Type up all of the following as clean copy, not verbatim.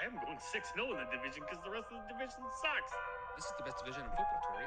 I am going 6-0 in the division because the rest of the division sucks. This is the best division in football, Tori.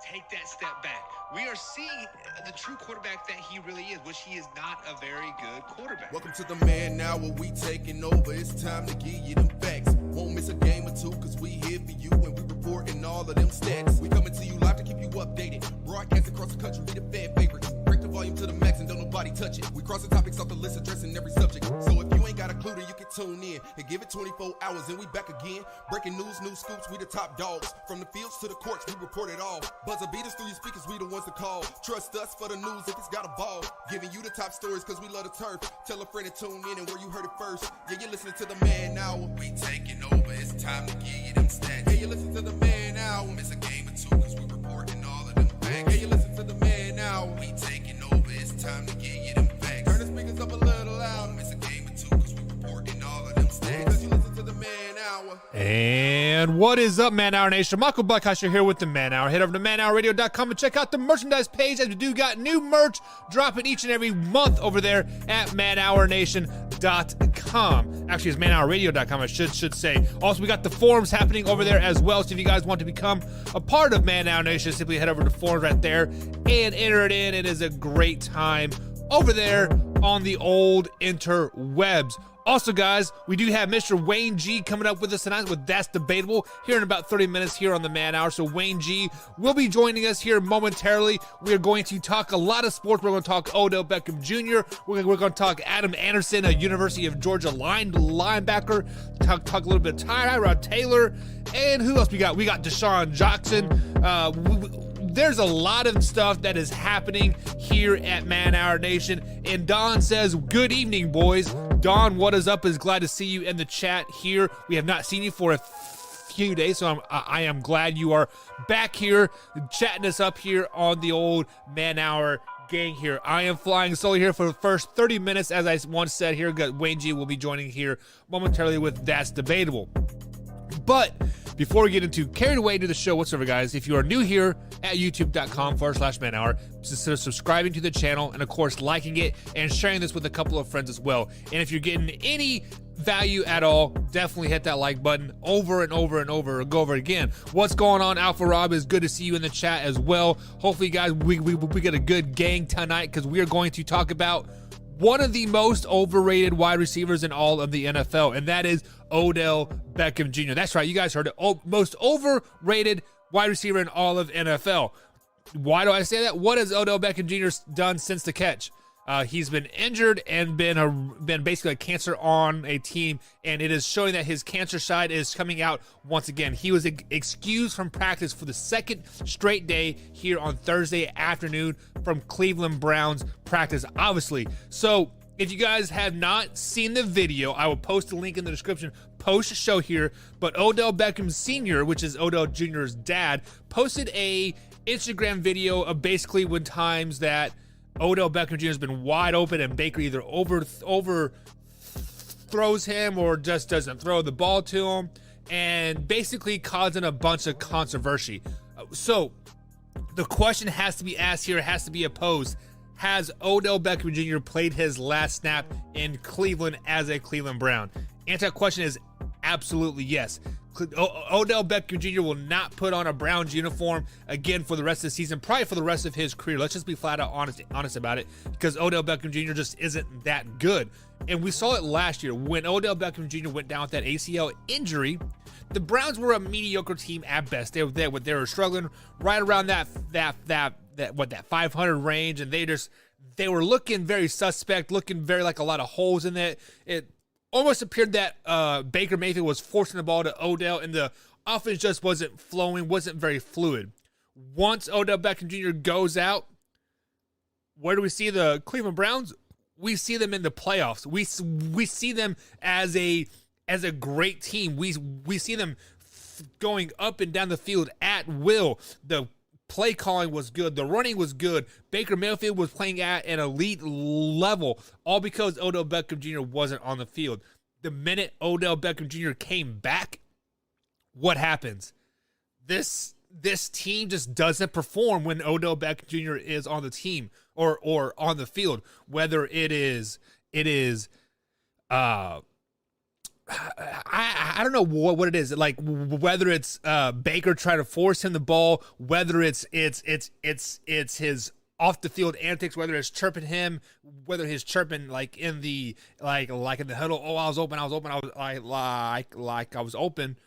Take that step back. We are seeing the true quarterback that he really is, which he is not a very good quarterback. Welcome to the Man Now, where we taking over. It's time to give you them facts. Won't miss a game or two, cause we here for you and we reporting all of them stats. We coming to you live to keep you updated. Broadcast across the country, we the fan favorites. Break the volume to the max and don't nobody touch it. We crossing topics off the list, addressing every subject. So if you ain't got a clue, then you can tune in and give it 24 hours and we back again. Breaking news, new scoops, we the top dogs. From the fields to the courts, we report it all. Buzzer beat us through your speakers, we the ones to call. Trust us for the news if it's got a ball. Giving you the top stories cause we love the turf. Tell a friend to tune in and where you heard it first. Yeah, you're listening to the Man Now. We taking over, it's time to give you them stats. Yeah, you listen to the Man Now. Miss a game or two cause we reporting all of them facts. Yeah, you listen to the Man Now. We taking over, it's time to give you them facts. Turn the speakers up a little loud. Miss a game or two cause we reporting all of them stats. Because you listen to the Man Hour. And what is up, Man Hour Nation? Michael Buckhouse here with the Man Hour. Head over to manhourradio.com and check out the merchandise page, as we do got new merch dropping each and every month over there at manhournation.com. Actually, it's manhourradio.com, I should say. Also, we got the forums happening over there as well, so if you guys want to become a part of Man Hour Nation, simply head over to the forums right there and enter it in. It is a great time over there on the old interwebs. Also, guys, we do have Mr. Wayne G coming up with us tonight with That's Debatable here in about 30 minutes here on the Man Hour. So Wayne G will be joining us here momentarily. We are going to talk a lot of sports. We're going to talk Odell Beckham Jr. We're going to talk Adam Anderson, a University of Georgia linebacker. Talk a little bit of Tyrod Taylor. And who else we got? We got Deshaun Jackson. There's a lot of stuff that is happening here at Man Hour Nation. And Don says, good evening, boys. Don, what is up? Is glad to see you in the chat here. We have not seen you for a few days, so I am glad you are back here chatting us up here on the old Man Hour gang here. I am flying solo here for the first 30 minutes. As I once said here, Wayne G will be joining here momentarily with That's Debatable. But before we get into carried away to the show whatsoever, guys, if you are new here at youtube.com/manhour, consider subscribing to the channel and, of course, liking it and sharing this with a couple of friends as well. And if you're getting any value at all, definitely hit that like button over and over and over, or go over it again. What's going on, Alpha Rob? Is good to see you in the chat as well. Hopefully, guys, we get a good gang tonight, because we are going to talk about one of the most overrated wide receivers in all of the NFL, and that is Odell Beckham Jr. That's right, you guys heard it. Most overrated wide receiver in all of NFL. Why do I say that? What has Odell Beckham Jr. done since the catch? He's been injured and been basically a cancer on a team, and it is showing that his cancer side is coming out once again. He was excused from practice for the second straight day here on Thursday afternoon from Cleveland Browns practice, obviously. So if you guys have not seen the video, I will post a link in the description post-show here. But Odell Beckham Sr., which is Odell Jr.'s dad, posted a Instagram video of basically when times that Odell Beckham Jr. has been wide open and Baker either overthrows him or just doesn't throw the ball to him, and basically causing a bunch of controversy. So the question has to be asked here, has to be posed. Has Odell Beckham Jr. played his last snap in Cleveland as a Cleveland Brown? Answer that question is absolutely yes. Odell Beckham Jr. will not put on a Browns uniform again for the rest of the season, probably for the rest of his career. Let's just be flat out honest about it, because Odell Beckham Jr. just isn't that good. And we saw it last year when Odell Beckham Jr. went down with that ACL injury. The Browns were a mediocre team at best. They were struggling right around that 500 range, and they were looking very suspect, looking very like a lot of holes in it. It almost appeared that Baker Mayfield was forcing the ball to Odell, and the offense just wasn't flowing, wasn't very fluid. Once Odell Beckham Jr. goes out, where do we see the Cleveland Browns? We see them in the playoffs. We see them as a great team. We see them going up and down the field at will. The play calling was good. The running was good. Baker Mayfield was playing at an elite level, all because Odell Beckham Jr. wasn't on the field. The minute Odell Beckham Jr. came back, what happens? This team just doesn't perform when Odell Beckham Jr. is on the team or on the field. Whether it is I don't know what it is. Like whether it's Baker trying to force him the ball, whether it's his off the field antics, whether it's chirping him, whether he's chirping like in the like in the huddle. Oh, I was open. I was open.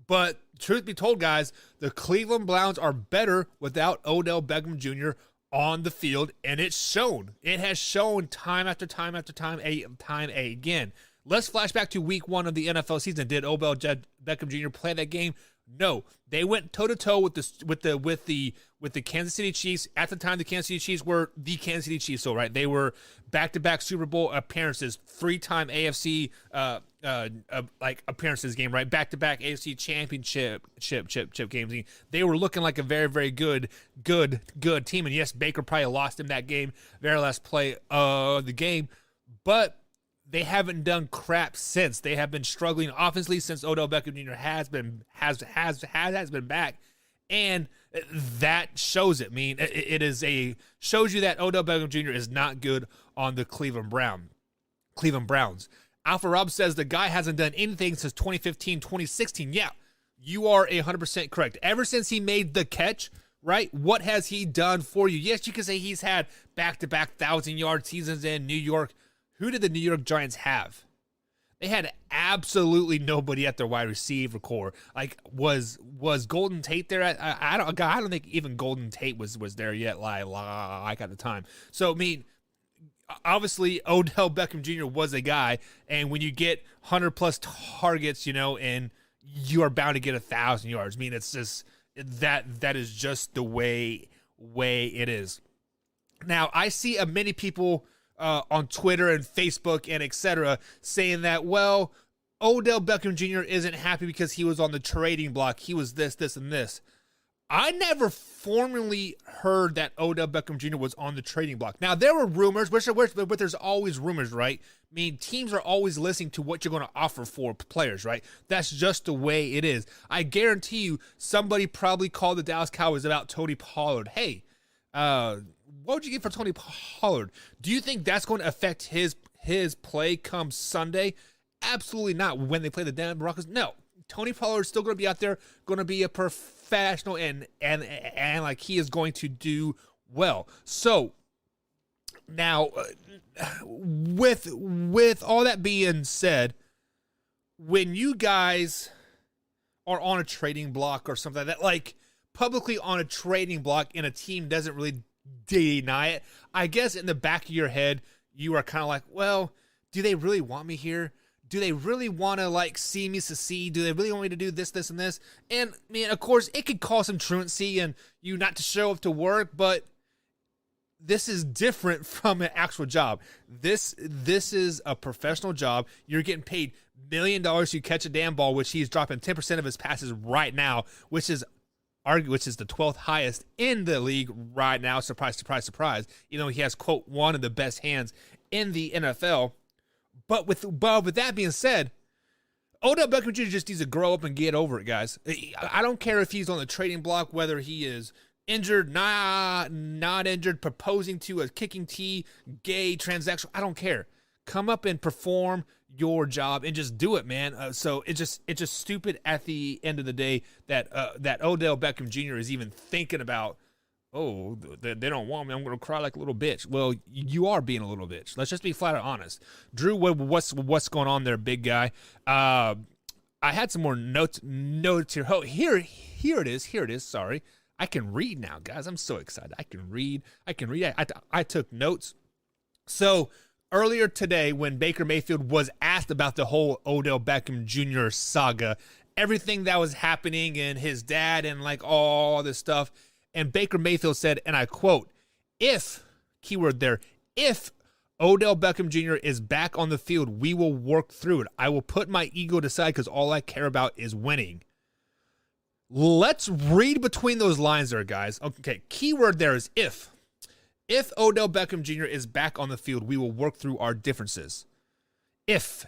But truth be told, guys, the Cleveland Browns are better without Odell Beckham Jr. on the field, and it's shown. It has shown time after time after time again. Let's flash back to week 1 of the NFL season. Did Odell Beckham Jr. play that game? No. They went toe to toe with the Kansas City Chiefs. At the time, the Kansas City Chiefs were the Kansas City Chiefs. So right, they were back-to-back Super Bowl appearances, 3-time AFC like appearances game, right? Back-to-back AFC championship games. They were looking like a very, very good team. And yes, Baker probably lost him that game, very last play of the game, but they haven't done crap since. They have been struggling offensively since Odell Beckham Jr. has been back, and that shows it. I mean, shows you that Odell Beckham Jr. is not good on the Cleveland Browns. Alpha Rob says the guy hasn't done anything since 2015, 2016. Yeah, you are 100% correct. Ever since he made the catch, right? What has he done for you? Yes, you can say he's had back-to-back 1,000-yard seasons in New York. Who did the New York Giants have? They had absolutely nobody at their wide receiver core. Like, was Golden Tate there? I don't think even Golden Tate was there yet. Like at the time. So I mean, obviously Odell Beckham Jr. was a guy, and when you get 100+ targets, and you are bound to get 1,000 yards. I mean, it's just that is just the way it is. Now I see many people on Twitter and Facebook and etc. saying that, well, Odell Beckham Jr. isn't happy because he was on the trading block. He was this, and this. I never formally heard that Odell Beckham Jr. was on the trading block. Now, there were rumors, but there's always rumors, right? I mean, teams are always listening to what you're going to offer for players, right? That's just the way it is. I guarantee you somebody probably called the Dallas Cowboys about Tony Pollard. Hey, what would you get for Tony Pollard? Do you think that's going to affect his play come Sunday? Absolutely not. When they play the Denver Broncos, no. Tony Pollard is still going to be out there, going to be a professional, and like he is going to do well. So now, with all that being said, when you guys are on a trading block or something like that, like publicly on a trading block, and a team doesn't really deny it, I guess in the back of your head, you are kind of like, well, do they really want me here? Do they really want to like see me succeed? Do they really want me to do this, and this? And I mean, of course, it could cause some truancy and you not to show up to work, but this is different from an actual job. This is a professional job. You're getting paid $1 million to catch a damn ball, which he's dropping 10% of his passes right now, which is the 12th highest in the league right now. Surprise, surprise, surprise. He has, quote, one of the best hands in the NFL. But with that being said, Odell Beckham Jr. just needs to grow up and get over it, guys. I don't care if he's on the trading block, whether he is injured, not injured, proposing to a kicking tee, gay, transsexual. I don't care. Come up and perform your job and just do it, man. So it's just stupid at the end of the day that Odell Beckham Jr. is even thinking about, oh, they don't want me, I'm going to cry like a little bitch. Well, you are being a little bitch. Let's just be flat out honest. Drew, what's going on there, big guy? I had some more notes here. Oh, here it is. Sorry. I can read now, guys. I'm so excited. I can read. I took notes. So earlier today, when Baker Mayfield was asked about the whole Odell Beckham Jr. saga, everything that was happening and his dad and like all this stuff, and Baker Mayfield said, and I quote, if Odell Beckham Jr. is back on the field, we will work through it. I will put my ego aside because all I care about is winning. Let's read between those lines there, guys. Okay, keyword there is if. If Odell Beckham Jr. is back on the field, we will work through our differences. If.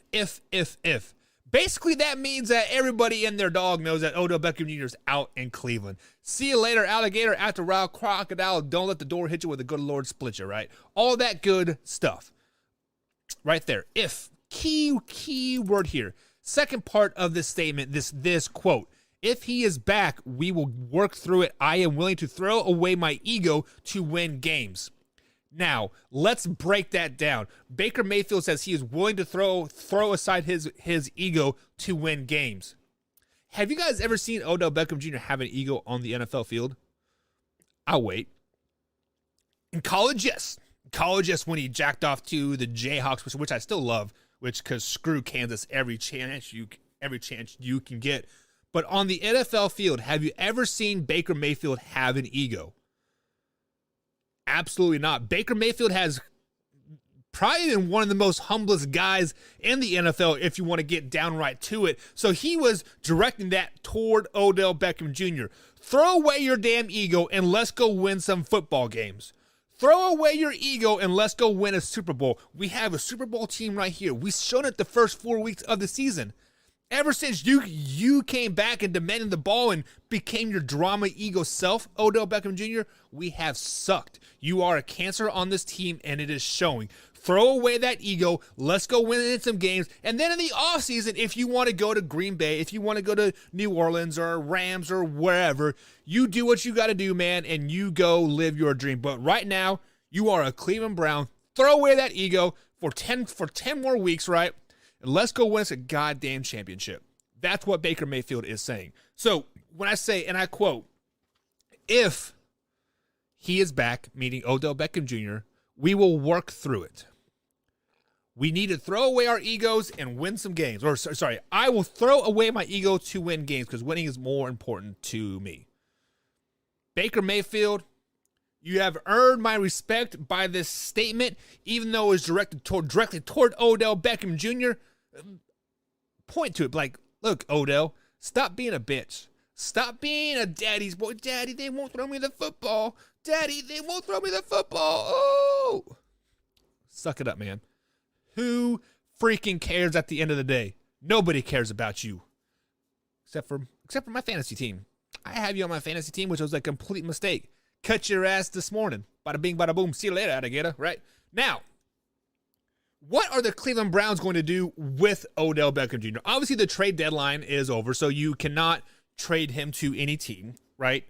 Basically, that means that everybody and their dog knows that Odell Beckham Jr. is out in Cleveland. See you later, alligator. After a while, crocodile. Don't let the door hit you with a good Lord split you, right? All that good stuff. Right there. If. Key word here. Second part of this statement, this quote, if he is back, we will work through it. I am willing to throw away my ego to win games. Now, let's break that down. Baker Mayfield says he is willing to throw aside his ego to win games. Have you guys ever seen Odell Beckham Jr. have an ego on the NFL field? I'll wait. In college, yes. College, yes, when he jacked off to the Jayhawks, which I still love, because screw Kansas every chance you can get. But on the NFL field, have you ever seen Baker Mayfield have an ego? Absolutely not. Baker Mayfield has probably been one of the most humblest guys in the NFL if you want to get downright to it. So he was directing that toward Odell Beckham Jr. Throw away your damn ego and let's go win some football games. Throw away your ego and let's go win a Super Bowl. We have a Super Bowl team right here. We've shown it the first 4 weeks of the season. Ever since you came back and demanded the ball and became your drama ego self, Odell Beckham Jr., we have sucked. You are a cancer on this team, and it is showing. Throw away that ego. Let's go win in some games. And then in the offseason, if you want to go to Green Bay, if you want to go to New Orleans or Rams or wherever, you do what you got to do, man, and you go live your dream. But right now, you are a Cleveland Brown. Throw away that ego for 10 more weeks, right? And let's go win us a goddamn championship. That's what Baker Mayfield is saying. So when I say, and I quote, if he is back, meaning Odell Beckham Jr., we will work through it. We need to throw away our egos and win some games. Or sorry, I will throw away my ego to win games because winning is more important to me. Baker Mayfield, you have earned my respect by this statement, even though it was directed directly toward Odell Beckham Jr. Point to it, like, look, Odell, stop being a bitch. Stop being a daddy's boy. Daddy, they won't throw me the football. Daddy, they won't throw me the football. Oh, suck it up, man. Who freaking cares at the end of the day? Nobody cares about you, except for my fantasy team. I have you on my fantasy team, which was a complete mistake. Cut your ass this morning. Bada bing, bada boom. See you later, alligator. Right? Now, what are the Cleveland Browns going to do with Odell Beckham Jr.? Obviously, the trade deadline is over, so you cannot trade him to any team, right?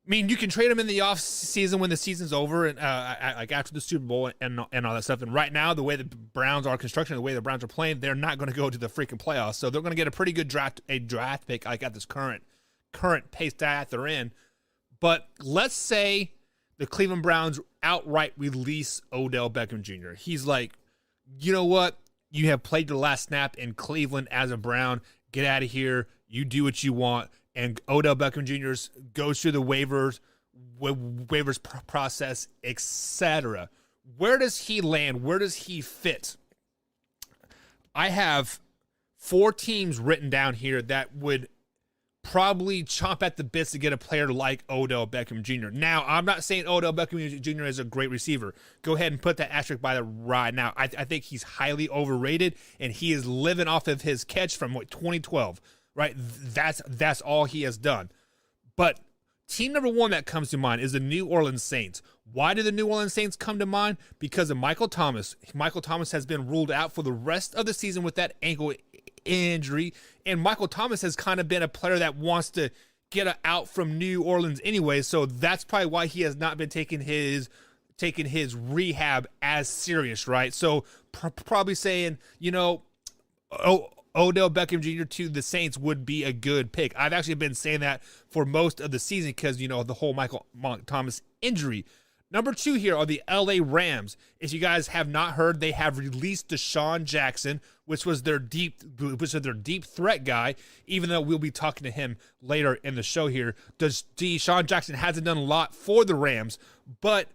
I mean, you can trade him in the off season when the season's over, and like after the Super Bowl and all that stuff. And right now, the way the Browns are constructed, the way the Browns are playing, they're not going to go to the freaking playoffs. So they're going to get a pretty good draft pick, like at this current pace that they're in. But let's say the Cleveland Browns outright release Odell Beckham Jr. He's like, you know what? You have played your last snap in Cleveland as a Brown. Get out of here. You do what you want. And Odell Beckham Jr. goes through the waivers process, etc. Where does he land? Where does he fit? I have 4 teams written down here that would probably chomp at the bits to get a player like Odell Beckham Jr. Now, I'm not saying Odell Beckham Jr. is a great receiver. Go ahead and put that asterisk by the ride. Now, I think he's highly overrated, and he is living off of his catch from 2012. Right, that's all he has done. But team number 1 that comes to mind is the New Orleans Saints. Why do the New Orleans Saints come to mind? Because of Michael Thomas. Michael Thomas has been ruled out for the rest of the season with that ankle injury, and Michael Thomas has kind of been a player that wants to get out from New Orleans anyway. So that's probably why he has not been taking his rehab as serious, right? So probably saying, Odell Beckham Jr. to the Saints would be a good pick. I've actually been saying that for most of the season because, the whole Michael Thomas injury. Number 2 here are the LA Rams. If you guys have not heard, they have released Deshaun Jackson, which was their deep threat guy, even though we'll be talking to him later in the show here. Deshaun Jackson hasn't done a lot for the Rams, but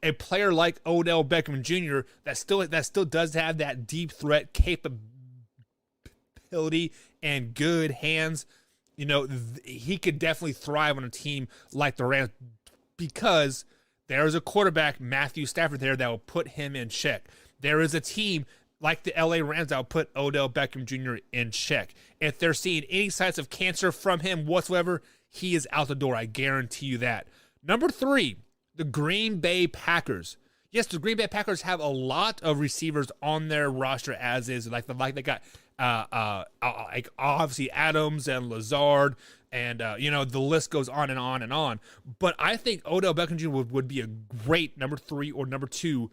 a player like Odell Beckham Jr. that still does have that deep threat capability and good hands, he could definitely thrive on a team like the Rams because there is a quarterback, Matthew Stafford, there that will put him in check. There is a team like the LA Rams that will put Odell Beckham Jr. in check. If they're seeing any signs of cancer from him whatsoever, he is out the door. I guarantee you that. Number 3, the Green Bay Packers. Yes, the Green Bay Packers have a lot of receivers on their roster as is. Like they got like obviously Adams and Lazard, and the list goes on and on and on. But I think Odell Beckham Jr. would be a great number 3 or number 2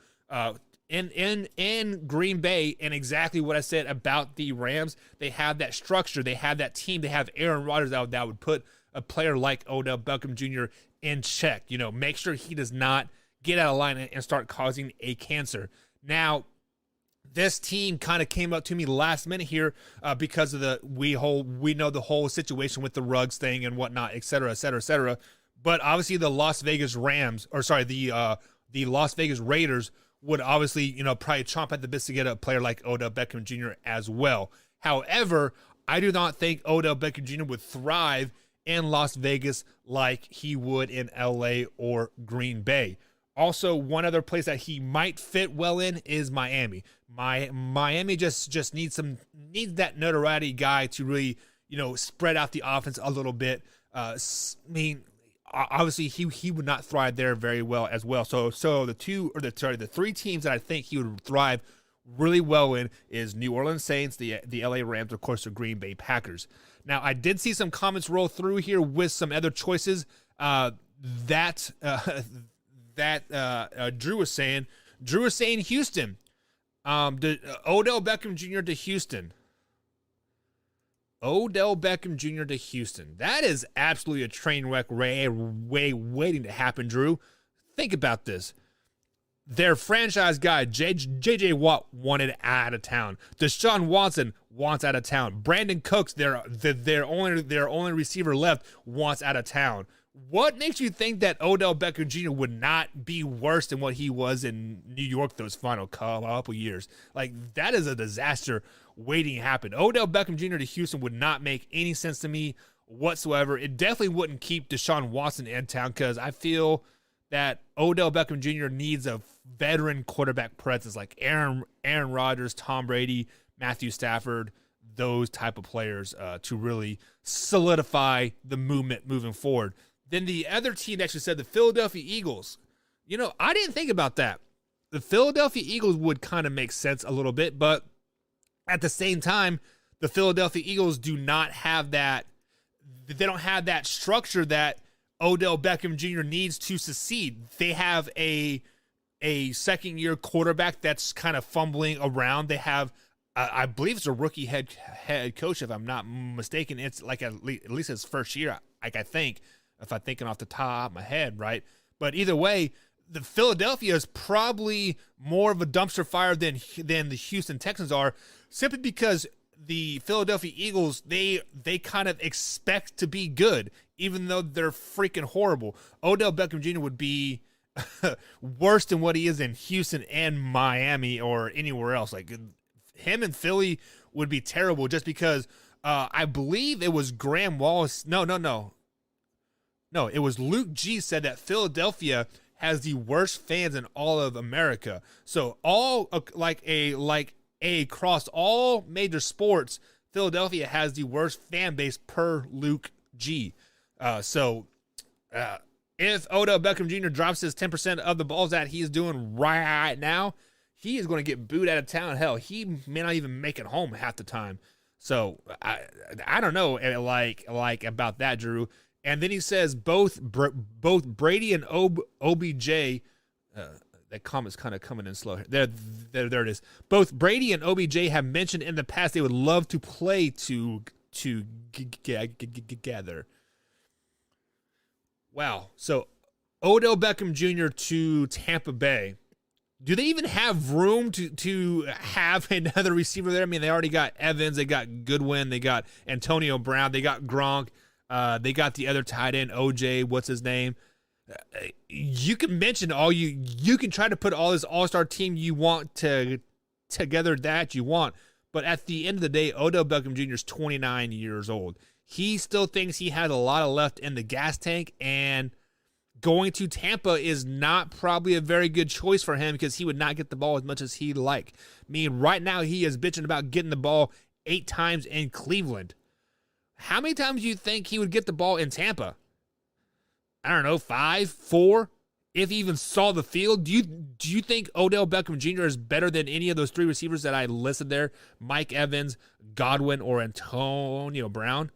in Green Bay. And exactly what I said about the Rams, they have that structure, they have that team, they have Aaron Rodgers that would put a player like Odell Beckham Jr. in check. Make sure he does not get out of line and start causing a cancer. Now, this team kind of came up to me last minute here because of we know the whole situation with the Ruggs thing and whatnot, et cetera, et cetera, et cetera. But obviously the Las Vegas Raiders would obviously, probably chomp at the bits to get a player like Odell Beckham Jr. as well. However, I do not think Odell Beckham Jr. would thrive in Las Vegas like he would in LA or Green Bay. Also, one other place that he might fit well in is Miami. Miami just needs that notoriety guy to really, spread out the offense a little bit. Obviously he would not thrive there very well as well. So the 3 teams that I think he would thrive really well in is New Orleans Saints, the LA Rams, of course, the Green Bay Packers. Now, I did see some comments roll through here with some other choices that Drew was saying. Drew was saying Houston. Odell Beckham Jr. to Houston. Odell Beckham Jr. to Houston. That is absolutely a train wreck waiting to happen, Drew. Think about this. Their franchise guy, J.J. Watt, wanted out of town. Deshaun Watson wants out of town. Brandon Cooks, their only receiver left, wants out of town. What makes you think that Odell Beckham Jr. would not be worse than what he was in New York those final couple years? Like, that is a disaster waiting to happen. Odell Beckham Jr. to Houston would not make any sense to me whatsoever. It definitely wouldn't keep Deshaun Watson in town because I feel that Odell Beckham Jr. needs a veteran quarterback presence like Aaron Rodgers, Tom Brady, Matthew Stafford, those type of players to really solidify the movement moving forward. Then the other team actually said the Philadelphia Eagles. I didn't think about that. The Philadelphia Eagles would kind of make sense a little bit, but at the same time, the Philadelphia Eagles do not have that. They don't have that structure that Odell Beckham Jr. needs to succeed. They have a second-year quarterback that's kind of fumbling around. They have, I believe it's a rookie head coach, if I'm not mistaken. It's like at least his first year, like I think, if I'm thinking off the top of my head, right? But either way, the Philadelphia is probably more of a dumpster fire than the Houston Texans are, simply because the Philadelphia Eagles, they kind of expect to be good, even though they're freaking horrible. Odell Beckham Jr. would be worse than what he is in Houston and Miami or anywhere else. Like, him and Philly would be terrible just because I believe it was Graham Wallace. No, it was Luke G said that Philadelphia has the worst fans in all of America. So across all major sports, Philadelphia has the worst fan base per Luke G. If Odell Beckham Jr. drops his 10% of the balls that he's doing right now, he is going to get booed out of town. Hell, he may not even make it home half the time. So I don't know, like about that, Drew. And then he says both Brady and OBJ. That comment's kind of coming in slow. There it is. Both Brady and OBJ have mentioned in the past they would love to play together. Wow. So Odell Beckham Jr. to Tampa Bay. Do they even have room to have another receiver there? I mean, they already got Evans, they got Goodwin, they got Antonio Brown, they got Gronk. They got the other tight end, OJ, what's his name? You can mention you can try to put all this all-star team you want together that you want. But at the end of the day, Odell Beckham Jr. is 29 years old. He still thinks he has a lot of left in the gas tank, and going to Tampa is not probably a very good choice for him because he would not get the ball as much as he'd like. I mean, right now he is bitching about getting the ball 8 times in Cleveland. How many times do you think he would get the ball in Tampa? I don't know, 5, 4? if he even saw the field. Do you think Odell Beckham Jr. is better than any of those three receivers that I listed there? Mike Evans, Godwin, or Antonio Brown?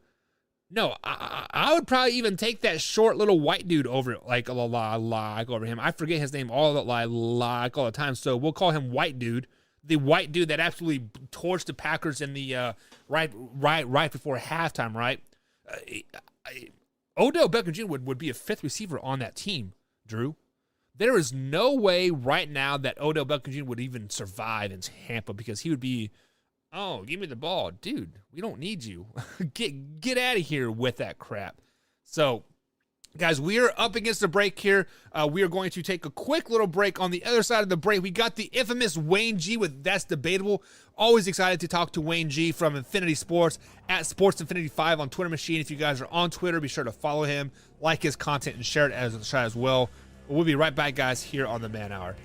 No, I would probably even take that short little white dude over it, like over him. I forget his name all the time, so we'll call him White Dude. The white dude that absolutely torched the Packers in the right before halftime, right? Odell Beckham Jr. would be a fifth receiver on that team, Drew. There is no way right now that Odell Beckham Jr. would even survive in Tampa, because he would be, oh, give me the ball. Dude, we don't need you. Get out of here with that crap. So, guys, we are up against the break here. We are going to take a quick little break. On the other side of the break, we got the infamous Wayne G with That's Debatable. Always excited to talk to Wayne G from Infinity Sports at Sports Infinity 5 on Twitter machine. If you guys are on Twitter, be sure to follow him, like his content, and share it as well. We'll be right back, guys, here on the Man Hour.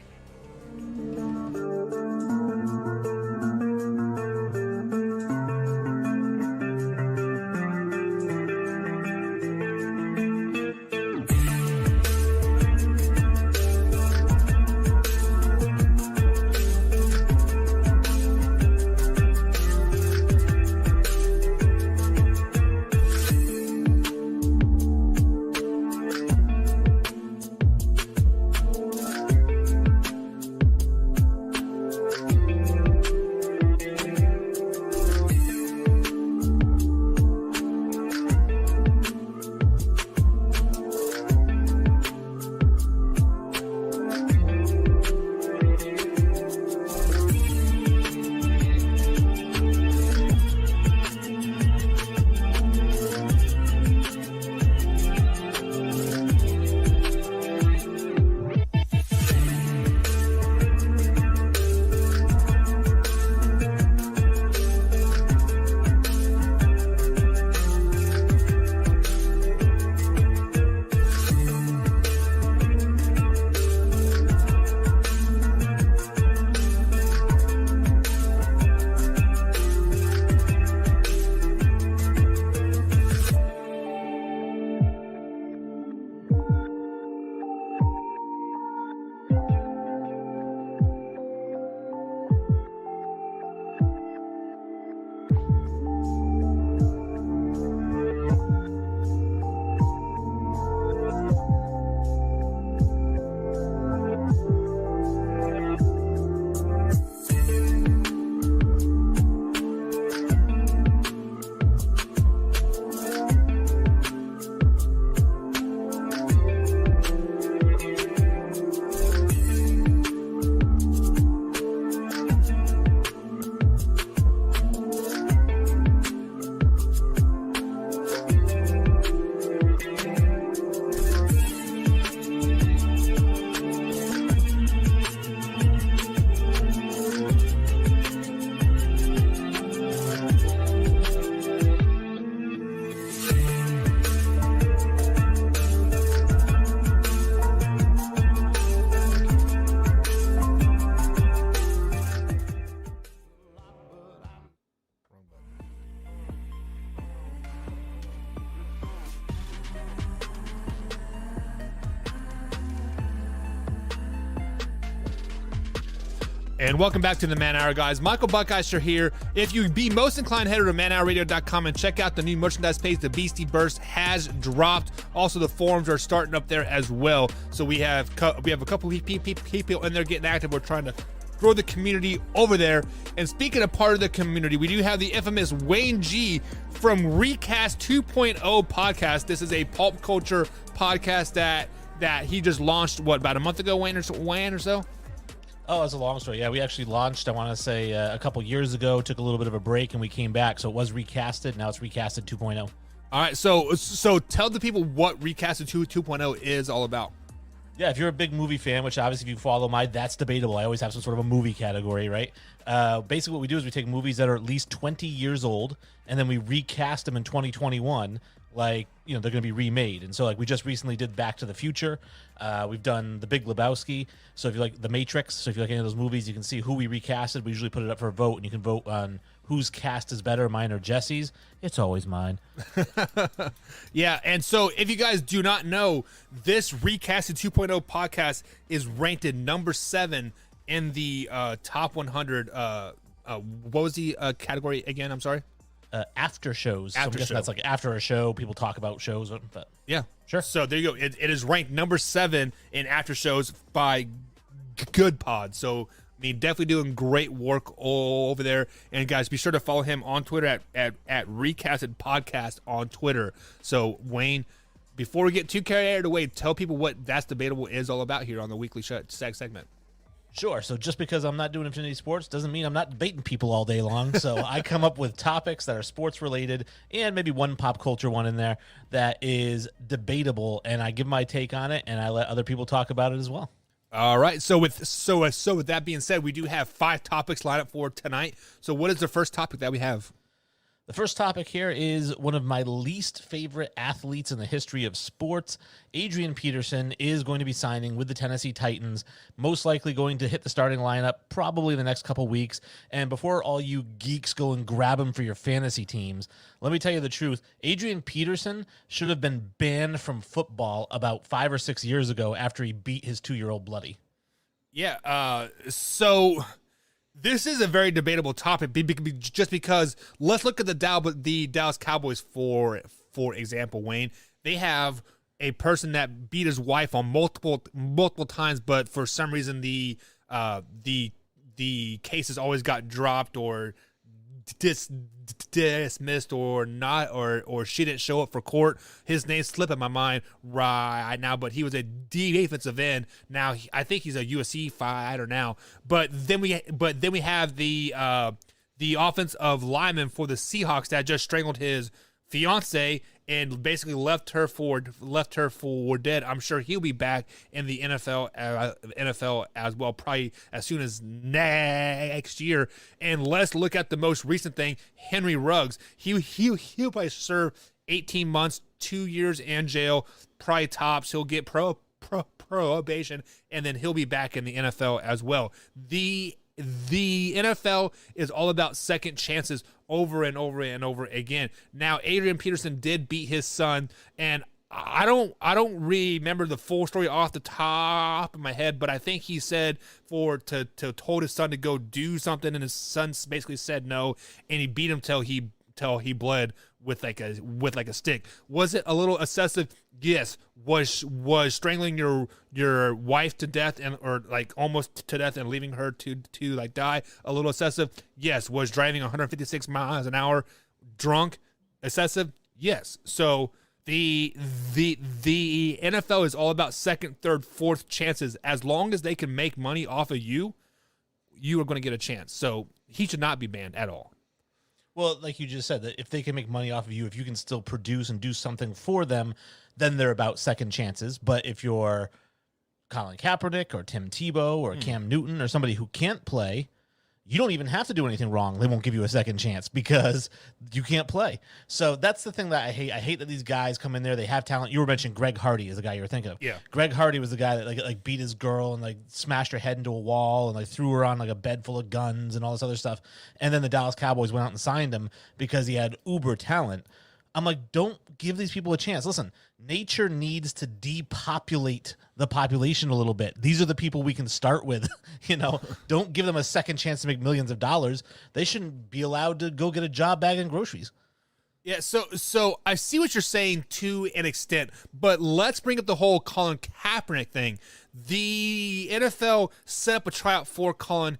And welcome back to the Man Hour, guys. Michael Buckeister here. If you'd be most inclined, head over to manhourradio.com and check out the new merchandise page. The Beastie Burst has dropped. Also, the forums are starting up there as well. So we have a couple people in there getting active. We're trying to grow the community over there. And speaking of part of the community, we do have the infamous Wayne G from Recast 2.0 podcast. This is a pulp culture podcast that he just launched, about a month ago, Wayne or so? Oh, it's a long story. Yeah, we actually launched, I want to say, a couple years ago, took a little bit of a break, and we came back. So it was recasted. Now it's recasted 2.0. All right, so tell the people what Recasted 2.0 is all about. Yeah, if you're a big movie fan, which obviously if you follow That's Debatable, I always have some sort of a movie category, right? Basically what we do is we take movies that are at least 20 years old, and then we recast them in 2021 like, they're going to be remade. And so, like, we just recently did Back to the Future. We've done The Big Lebowski. So if you like The Matrix, so if you like any of those movies, you can see who we recasted. We usually put it up for a vote, and you can vote on whose cast is better, mine or Jesse's. It's always mine. Yeah, and so if you guys do not know, this Recasted 2.0 podcast is ranked at number 7 in the top 100. What was the category again? I'm sorry. After shows. After so I'm guessing show. that's like after a show, people talk about shows. But Yeah, sure. So there you go. It is ranked number 7 in after shows by Good Pod. So I mean, definitely doing great work all over there. And guys, be sure to follow him on Twitter at Recasted Podcast on Twitter. So Wayne, before we get too carried away, tell people what That's Debatable is all about here on the weekly segment. Sure. So just because I'm not doing Infinity Sports doesn't mean I'm not debating people all day long. So I come up with topics that are sports related and maybe one pop culture one in there that is debatable, and I give my take on it, and I let other people talk about it as well. All right. So with that being said, we do have 5 topics lined up for tonight. So what is the first topic that we have? The first topic here is one of my least favorite athletes in the history of sports. Adrian Peterson is going to be signing with the Tennessee Titans, most likely going to hit the starting lineup probably in the next couple weeks. And before all you geeks go and grab him for your fantasy teams, let me tell you the truth. Adrian Peterson should have been banned from football about 5 or 6 years ago after he beat his 2-year-old bloody. Yeah. So this is a very debatable topic just because let's look at the Dallas Cowboys for example, Wayne. They have a person that beat his wife on multiple times, but for some reason the cases always got dropped or dismissed or not, or she didn't show up for court. His name's slipping my mind right now, but he was a defensive end. Now I think he's a USC fighter now. But then we have the offensive lineman for the Seahawks that just strangled his fiance and basically left her for dead. I'm sure he'll be back in the NFL as well, probably as soon as next year. And let's look at the most recent thing, Henry Ruggs. He'll probably serve 18 months, 2 years in jail, probably tops. He'll get probation, and then he'll be back in the NFL as well. The NFL is all about second chances over and over and over again. Now, Adrian Peterson did beat his son, and I don't remember the full story off the top of my head, but I think he said to told his son to go do something, and his son basically said no, and he beat him till he bled with like a stick. Was it a little excessive? Yes. Was strangling your wife to death or like almost to death and leaving her to like die a little excessive? Yes. Was driving 156 miles an hour drunk excessive? Yes. So the NFL is all about second, third, fourth chances. As long as they can make money off of you are going to get a chance. So he should not be banned at all. Well, like you just said, that if they can make money off of you, if you can still produce and do something for them, then they're about second chances. But if you're Colin Kaepernick or Tim Tebow or Cam Newton or somebody who can't play, you don't even have to do anything wrong. They won't give you a second chance because you can't play. So that's the thing that I hate. I hate that these guys come in there. They have talent. You were mentioning Greg Hardy is the guy you were thinking of. Yeah. Greg Hardy was the guy that like beat his girl and like smashed her head into a wall and like threw her on like a bed full of guns and all this other stuff. And then the Dallas Cowboys went out and signed him because he had uber talent. I'm like, don't give these people a chance. Listen, nature needs to depopulate the population a little bit. These are the people we can start with. Don't give them a second chance to make millions of dollars. They shouldn't be allowed to go get a job bagging groceries. Yeah, so I see what you're saying to an extent, but let's bring up the whole Colin Kaepernick thing. The NFL set up a tryout for Colin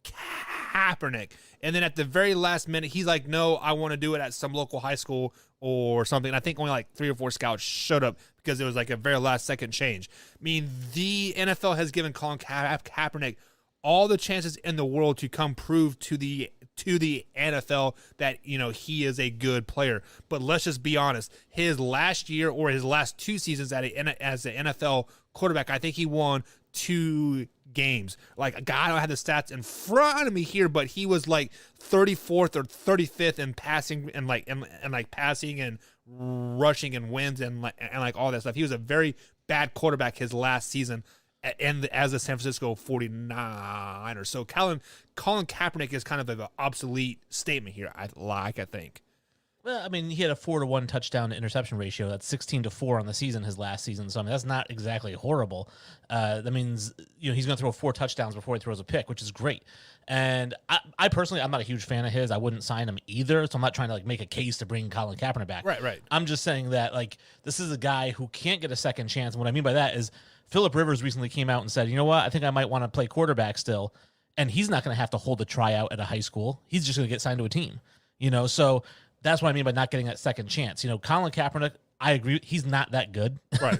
Kaepernick, and then at the very last minute, he's like, no, I want to do it at some local high school or something. And I think only like 3 or 4 scouts showed up because it was like a very last second change. I mean, the NFL has given Colin Kaepernick all the chances in the world to come prove to the NFL that, he is a good player. But let's just be honest. His last year or his last 2 seasons as an NFL quarterback, I think he won 2 games. Like, God, I don't have the stats in front of me here, but he was like 34th or 35th in passing and like passing and rushing and wins and like all that stuff. He was a very bad quarterback his last season and as a San Francisco 49er. So Colin Kaepernick is kind of an obsolete statement here, I think. Well, I mean, he had a 4-to-1 touchdown to interception ratio. That's 16-4 on the season, his last season. So, I mean, that's not exactly horrible. That means, he's going to throw 4 touchdowns before he throws a pick, which is great. And I personally, I'm not a huge fan of his. I wouldn't sign him either. So I'm not trying to make a case to bring Colin Kaepernick back. Right. I'm just saying that this is a guy who can't get a second chance. And what I mean by that is Phillip Rivers recently came out and said, you know what, I think I might want to play quarterback still. And he's not going to have to hold a tryout at a high school. He's just going to get signed to a team. So that's what I mean by not getting that second chance. Colin Kaepernick, I agree, he's not that good. Right.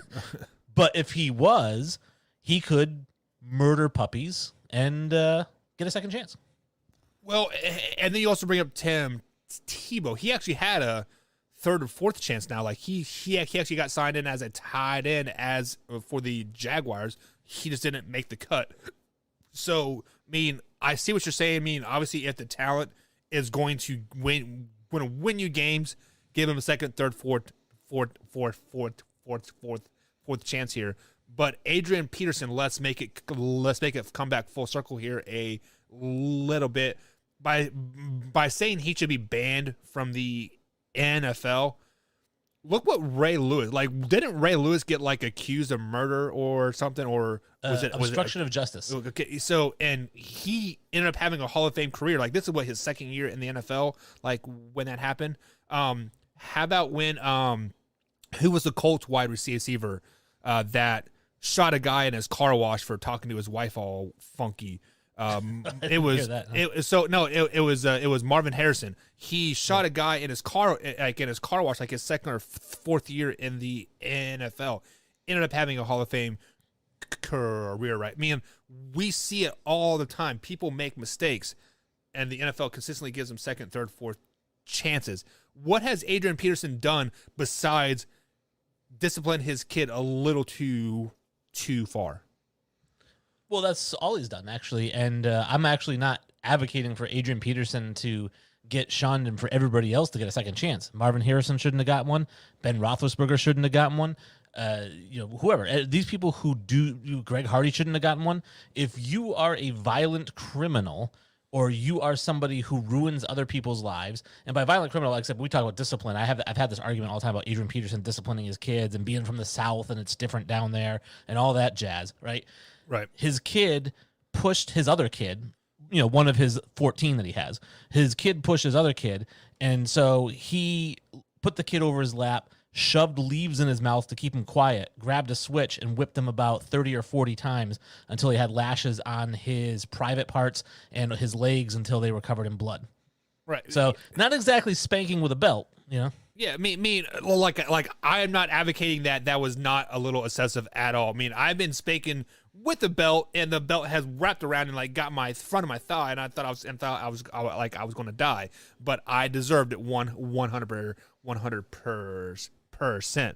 But if he was, he could murder puppies and get a second chance. Well, and then you also bring up Tim Tebow. He actually had a 3rd or 4th chance now. Like he actually got signed in as a tight end as for the Jaguars. He just didn't make the cut. So, I mean, I see what you're saying. I mean, obviously, if the talent is going to win you games, give him a 2nd, 3rd, 4th chance here. But Adrian Peterson, let's make it come back full circle here a little bit by saying he should be banned from the NFL. Look what Ray Lewis, didn't Ray Lewis get accused of murder or something, or was it obstruction of justice? Okay, so and he ended up having a Hall of Fame career. This is what his 2nd year in the NFL. When that happened. How about when who was the Colts wide receiver that shot a guy in his car wash for talking to his wife all funky? It was Marvin Harrison. He shot a guy in his car wash, his 2nd or 4th year in the NFL. Ended up having a Hall of Fame career, right? I mean, we see it all the time. People make mistakes, and the NFL consistently gives them 2nd, 3rd, 4th chances. What has Adrian Peterson done besides discipline his kid a little too far? Well, that's all he's done, actually. And I'm actually not advocating for Adrian Peterson to get shunned and for everybody else to get a second chance. Marvin Harrison shouldn't have gotten one. Ben Roethlisberger shouldn't have gotten one. Whoever. These people who Greg Hardy shouldn't have gotten one. If you are a violent criminal or you are somebody who ruins other people's lives, and by violent criminal, like I said, we talk about discipline. I've had this argument all the time about Adrian Peterson disciplining his kids and being from the South and it's different down there and all that jazz, right? Right. His kid pushed his other kid, one of his 14 that he has. His kid pushed his other kid, and so he put the kid over his lap, shoved leaves in his mouth to keep him quiet, grabbed a switch, and whipped him about 30 or 40 times until he had lashes on his private parts and his legs until they were covered in blood. Right. So not exactly spanking with a belt, Yeah, I am not advocating that was not a little excessive at all. I mean, I've been spanking with the belt, and the belt has wrapped around and got my front of my thigh, and I thought I was going to die, but I deserved it 100%.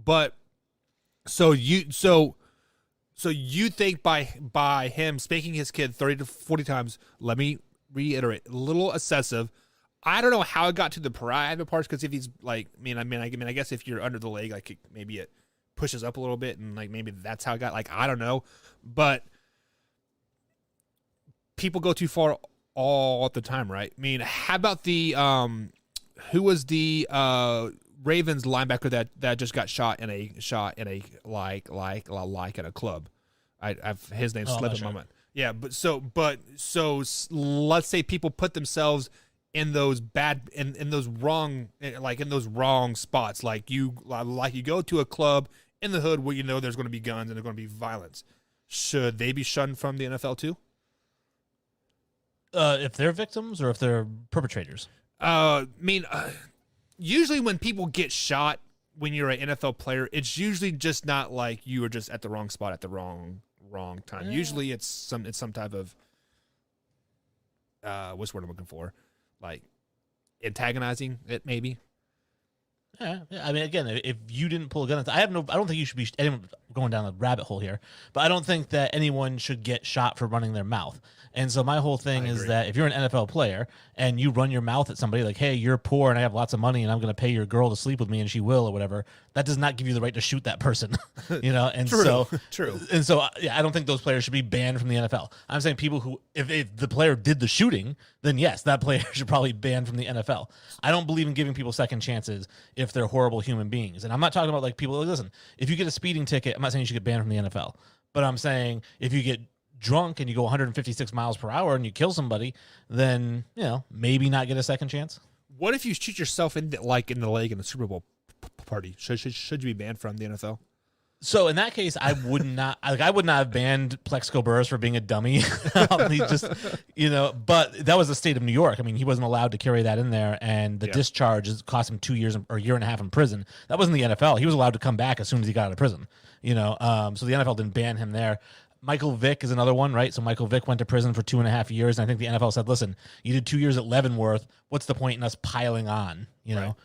But so you think by him spanking his kid 30 to 40 times, let me reiterate, a little excessive. I don't know how it got to the private parts, because if he's I guess if you're under the leg, maybe it pushes up a little bit, and maybe that's how it got. I don't know, but people go too far all the time, right? I mean, how about the who was the Ravens linebacker that just got shot in a like at a club? I've his name slipped a moment. Yeah, but so let's say people put themselves in those in those wrong spots, you go to a club in the hood where there's going to be guns and there's going to be violence. Should they be shunned from the NFL too? If they're victims or if they're perpetrators? Usually when people get shot when you're an NFL player, it's usually just not you were just at the wrong spot at the wrong time. Yeah. Usually it's some type of what's the word I'm looking for? Antagonizing it, maybe. Yeah, I mean, again, if you didn't pull a gun, I don't think you should be anyone going down the rabbit hole here, but I don't think that anyone should get shot for running their mouth. And so my whole thing is that if you're an NFL player and you run your mouth at somebody like, hey, you're poor and I have lots of money and I'm going to pay your girl to sleep with me and she will or whatever, that does not give you the right to shoot that person, you know? And True. And so, yeah, I don't think those players should be banned from the NFL. I'm saying people who, if the player did the shooting, then yes, that player should probably be banned from the NFL. I don't believe in giving people second chances if they're horrible human beings. And I'm not talking about like people, listen, if you get a speeding ticket, I'm not saying you should get banned from the NFL, but I'm saying if you get drunk and you go 156 miles per hour and you kill somebody, then, you know, maybe not get a second chance. What if you shoot yourself in the leg in the Super Bowl party? Should you be banned from the NFL? So in that case, I would not have banned Plexico Burress for being a dummy. He just, you know, but that was the state of New York. I mean, he wasn't allowed to carry that in there, and the discharge cost him 2 years or a year and a half in prison. That wasn't the NFL. He was allowed to come back as soon as he got out of prison. You know, so the NFL didn't ban him there. Michael Vick is another one, right? So Michael Vick went to prison for 2.5 years, and I think the NFL said, listen, you did 2 years at Leavenworth. What's the point in us piling on, you know?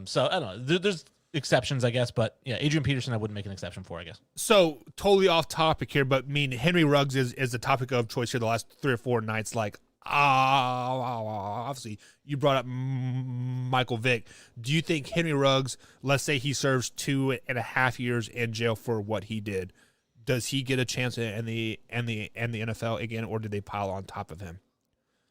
So I don't know. There's exceptions, I guess, but yeah, Adrian Peterson I wouldn't make an exception for, I guess. So totally off topic here, but I mean, Henry Ruggs is the topic of choice here the last 3 or 4 nights. Like, obviously, you brought up Michael Vick. Do you think Henry Ruggs, let's say he serves 2.5 years in jail for what he did, does he get a chance in the NFL again, or did they pile on top of him?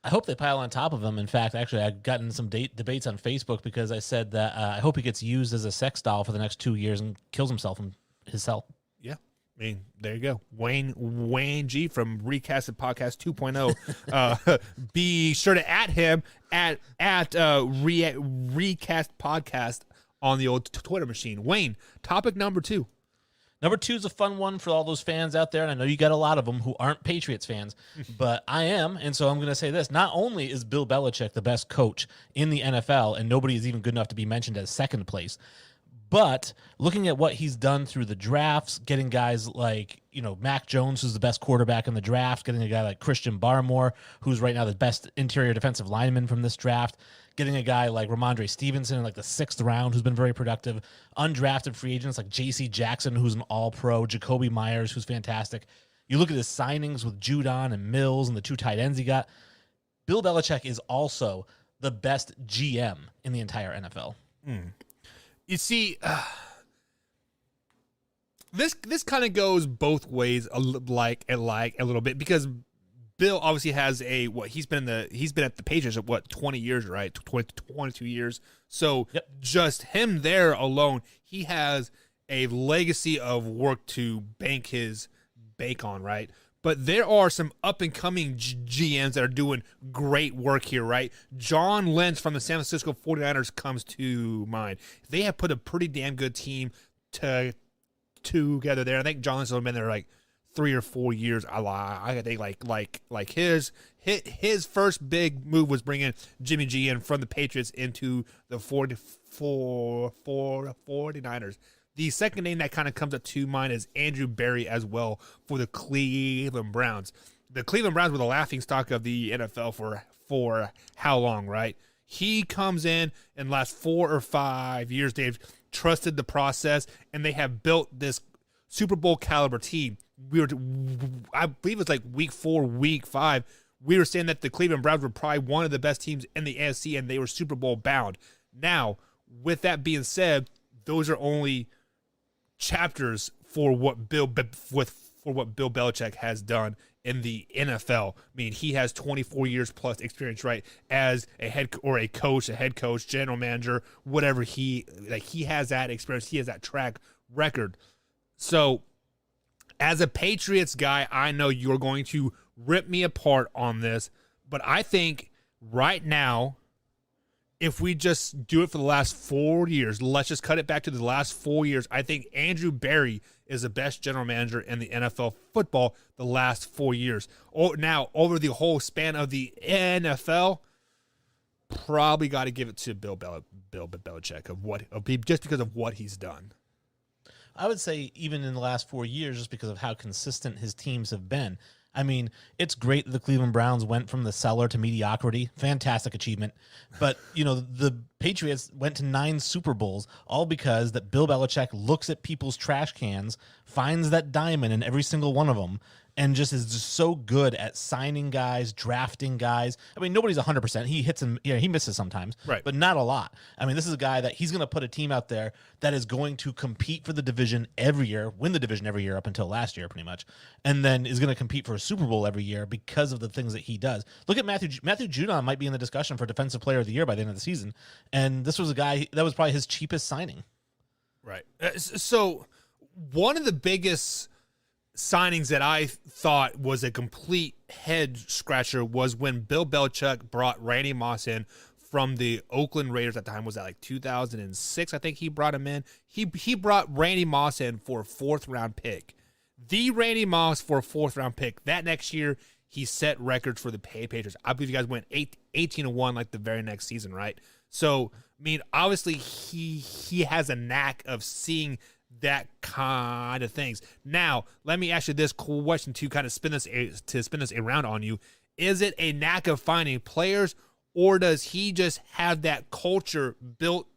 I hope they pile on top of him. In fact, actually, I've gotten some debates on Facebook because I said that I hope he gets used as a sex doll for the next 2 years and kills himself in his cell. Yeah. I mean, there you go. Wayne G from Recasted Podcast 2.0. Be sure to at him at Recast Podcast on the old Twitter machine. Wayne, topic number 2. Number 2 is a fun one for all those fans out there, and I know you got a lot of them who aren't Patriots fans, but I am, and so I'm going to say this. Not only is Bill Belichick the best coach in the NFL, and nobody is even good enough to be mentioned as second place, but looking at what he's done through the drafts, getting guys like, you know, Mac Jones, who's the best quarterback in the draft, getting a guy like Christian Barmore, who's right now the best interior defensive lineman from this draft, getting a guy like Ramondre Stevenson in like the 6th round, who's been very productive, undrafted free agents like J.C. Jackson, who's an all-pro, Jacoby Myers, who's fantastic. You look at his signings with Judon and Mills and the 2 tight ends he got. Bill Belichick is also the best GM in the entire NFL. You see, this kind of goes both ways, a little bit, because Bill obviously has he's been at the Patriots at 20 years, right? 22 years. So just him there alone, he has a legacy of work to bank on, right? But there are some up-and-coming GMs that are doing great work here, right? John Lynch from the San Francisco 49ers comes to mind. They have put a pretty damn good team together there. I think John Lynch has been there like 3 or 4 years. I think like his first big move was bringing Jimmy G in from the Patriots into the 49ers. The second name that kind of comes up to mind is Andrew Berry as well for the Cleveland Browns. The Cleveland Browns were the laughingstock of the NFL for how long, right? He comes in and last 4 or 5 years, they've trusted the process, and they have built this Super Bowl caliber team. I believe it's like week 4, week 5. We were saying that the Cleveland Browns were probably one of the best teams in the AFC, and they were Super Bowl bound. Now, with that being said, those are only chapters for what Bill Belichick has done in the NFL. I mean, he has 24 years plus experience, right? As a head coach, general manager, whatever he has that experience. He has that track record. So, as a Patriots guy, I know you're going to rip me apart on this, but I think right now, if we just do it for the last 4 years, let's just cut it back to the last 4 years. I think Andrew Berry is the best general manager in the NFL football the last 4 years. Now, over the whole span of the NFL, probably got to give it to Bill Belichick just because of what he's done. I would say even in the last 4 years, just because of how consistent his teams have been. I mean, it's great that the Cleveland Browns went from the cellar to mediocrity. Fantastic achievement. But, the Patriots went to 9 Super Bowls, all because that Bill Belichick looks at people's trash cans, finds that diamond in every single one of them, and is just so good at signing guys, drafting guys. I mean, nobody's 100%. He hits and he misses sometimes, right? But not a lot. I mean, this is a guy that he's going to put a team out there that is going to compete for the division every year, win the division every year up until last year, pretty much, and then is going to compete for a Super Bowl every year because of the things that he does. Look at Matthew Judon might be in the discussion for Defensive Player of the Year by the end of the season, and this was a guy that was probably his cheapest signing. Right. So one of the biggest signings that I thought was a complete head scratcher was when Bill Belichick brought Randy Moss in from the Oakland Raiders at the time. Was that like 2006? I think he brought him in. He brought Randy Moss in for a 4th round pick. The Randy Moss for a 4th round pick. That next year, he set records for the Patriots. I believe you guys went 18-1 like the very next season, right? So, I mean, obviously he has a knack of seeing that kind of things. Now, let me ask you this question to kind of spin this around on you. Is it a knack of finding players, or does he just have that culture built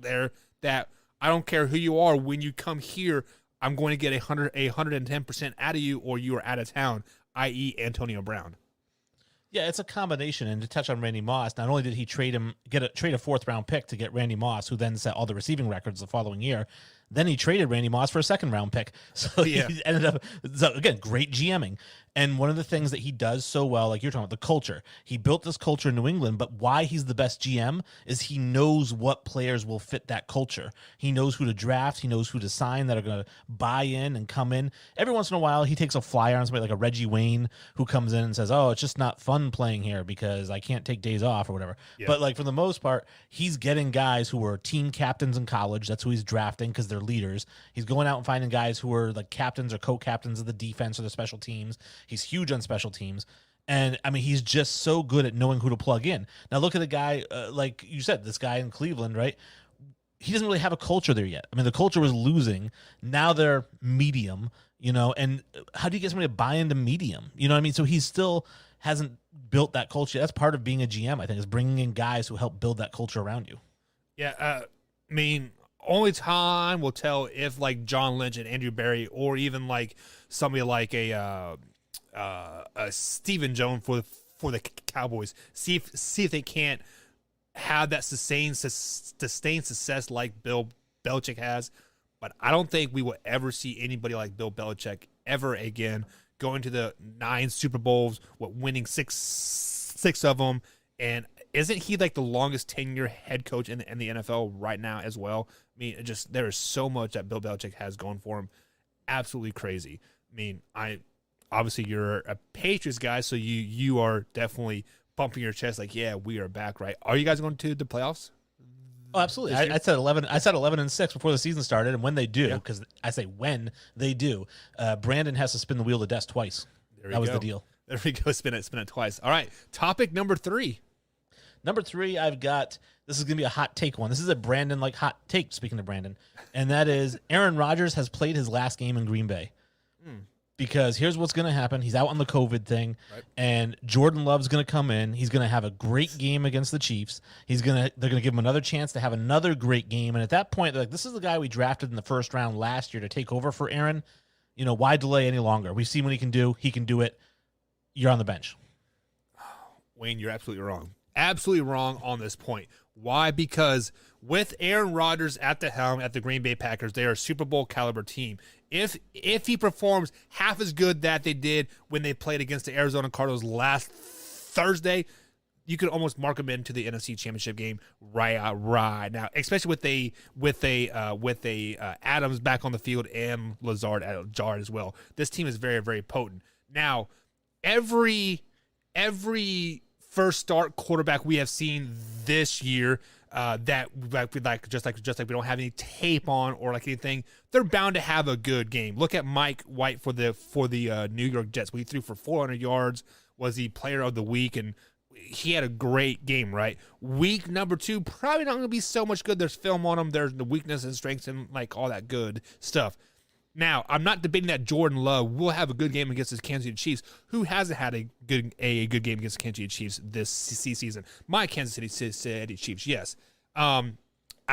there that I don't care who you are, when you come here, I'm going to get 110% out of you, or you are out of town, i.e. Antonio Brown? Yeah, it's a combination. And to touch on Randy Moss, not only did he trade a 4th round pick to get Randy Moss, who then set all the receiving records the following year, then he traded Randy Moss for a 2nd round pick. So he ended up, again, great GMing. And one of the things that he does so well, like you're talking about, the culture. He built this culture in New England, but why he's the best GM is he knows what players will fit that culture. He knows who to draft. He knows who to sign that are going to buy in and come in. Every once in a while, he takes a flyer on somebody like a Reggie Wayne who comes in and says, oh, it's just not fun playing here because I can't take days off or whatever. Yeah. But like for the most part, he's getting guys who were team captains in college. That's who he's drafting because they're leaders. He's going out and finding guys who are like captains or co-captains of the defense or the special teams. He's huge on special teams. And, I mean, he's just so good at knowing who to plug in. Now, look at the guy, like you said, this guy in Cleveland, right? He doesn't really have a culture there yet. I mean, the culture was losing. Now they're medium, and how do you get somebody to buy into medium? You know what I mean? So he still hasn't built that culture. That's part of being a GM, I think, is bringing in guys who help build that culture around you. Yeah, I mean, only time will tell if like John Lynch and Andrew Berry, or even like somebody like a Stephen Jones for the Cowboys, see if they can't have that sustained success like Bill Belichick has. But I don't think we will ever see anybody like Bill Belichick ever again, going to the 9 Super Bowls, winning six of them. And isn't he like the longest tenure head coach in the NFL right now as well? I mean, there is so much that Bill Belichick has going for him. Absolutely crazy. I mean, obviously you're a Patriots guy, so you are definitely bumping your chest like, yeah, we are back, right? Are you guys going to the playoffs? Oh, absolutely. I said 11. I said 11-6 before the season started, and when they do, because I say when they do, Brandon has to spin the wheel of death twice. That was the deal. There we go. Spin it twice. All right. Topic number 3. Number 3, I've got. This is going to be a hot take one. This is a Brandon like hot take. Speaking of Brandon, and that is Aaron Rodgers has played his last game in Green Bay. Because here's what's going to happen. He's out on the COVID thing, right, and Jordan Love's going to come in. He's going to have a great game against the Chiefs. They're going to give him another chance to have another great game. And at that point, they're like, this is the guy we drafted in the first round last year to take over for Aaron. Why delay any longer? We've seen what he can do. He can do it. You're on the bench. Wayne, you're absolutely wrong. Absolutely wrong on this point. Why? Because with Aaron Rodgers at the helm at the Green Bay Packers, they are a Super Bowl caliber team. If he performs half as good that they did when they played against the Arizona Cardinals last Thursday, you could almost mark them into the NFC Championship game right now, especially with a Adams back on the field and Lazard as well. This team is very, very potent. Now, every first start quarterback we have seen this year that just like we don't have any tape on or like anything, they're bound to have a good game. Look at Mike White for the New York Jets. He threw for 400 yards, was the player of the week, and he had a great game, right? Week number 2, probably not going to be so much good. There's film on him. There's the weakness and strengths and like all that good stuff. Now, I'm not debating that Jordan Love will have a good game against the Kansas City Chiefs, who hasn't had a good game against the Kansas City Chiefs this season. My Kansas City Chiefs, yes. I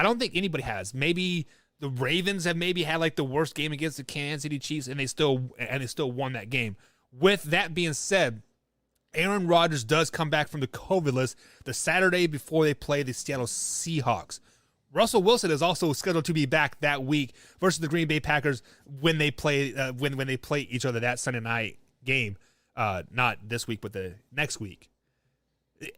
don't think anybody has. Maybe the Ravens have maybe had like the worst game against the Kansas City Chiefs, and they still won that game. With that being said, Aaron Rodgers does come back from the COVID list the Saturday before they play the Seattle Seahawks. Russell Wilson is also scheduled to be back that week versus the Green Bay Packers when they play when they play each other that Sunday night game. Not this week, but the next week.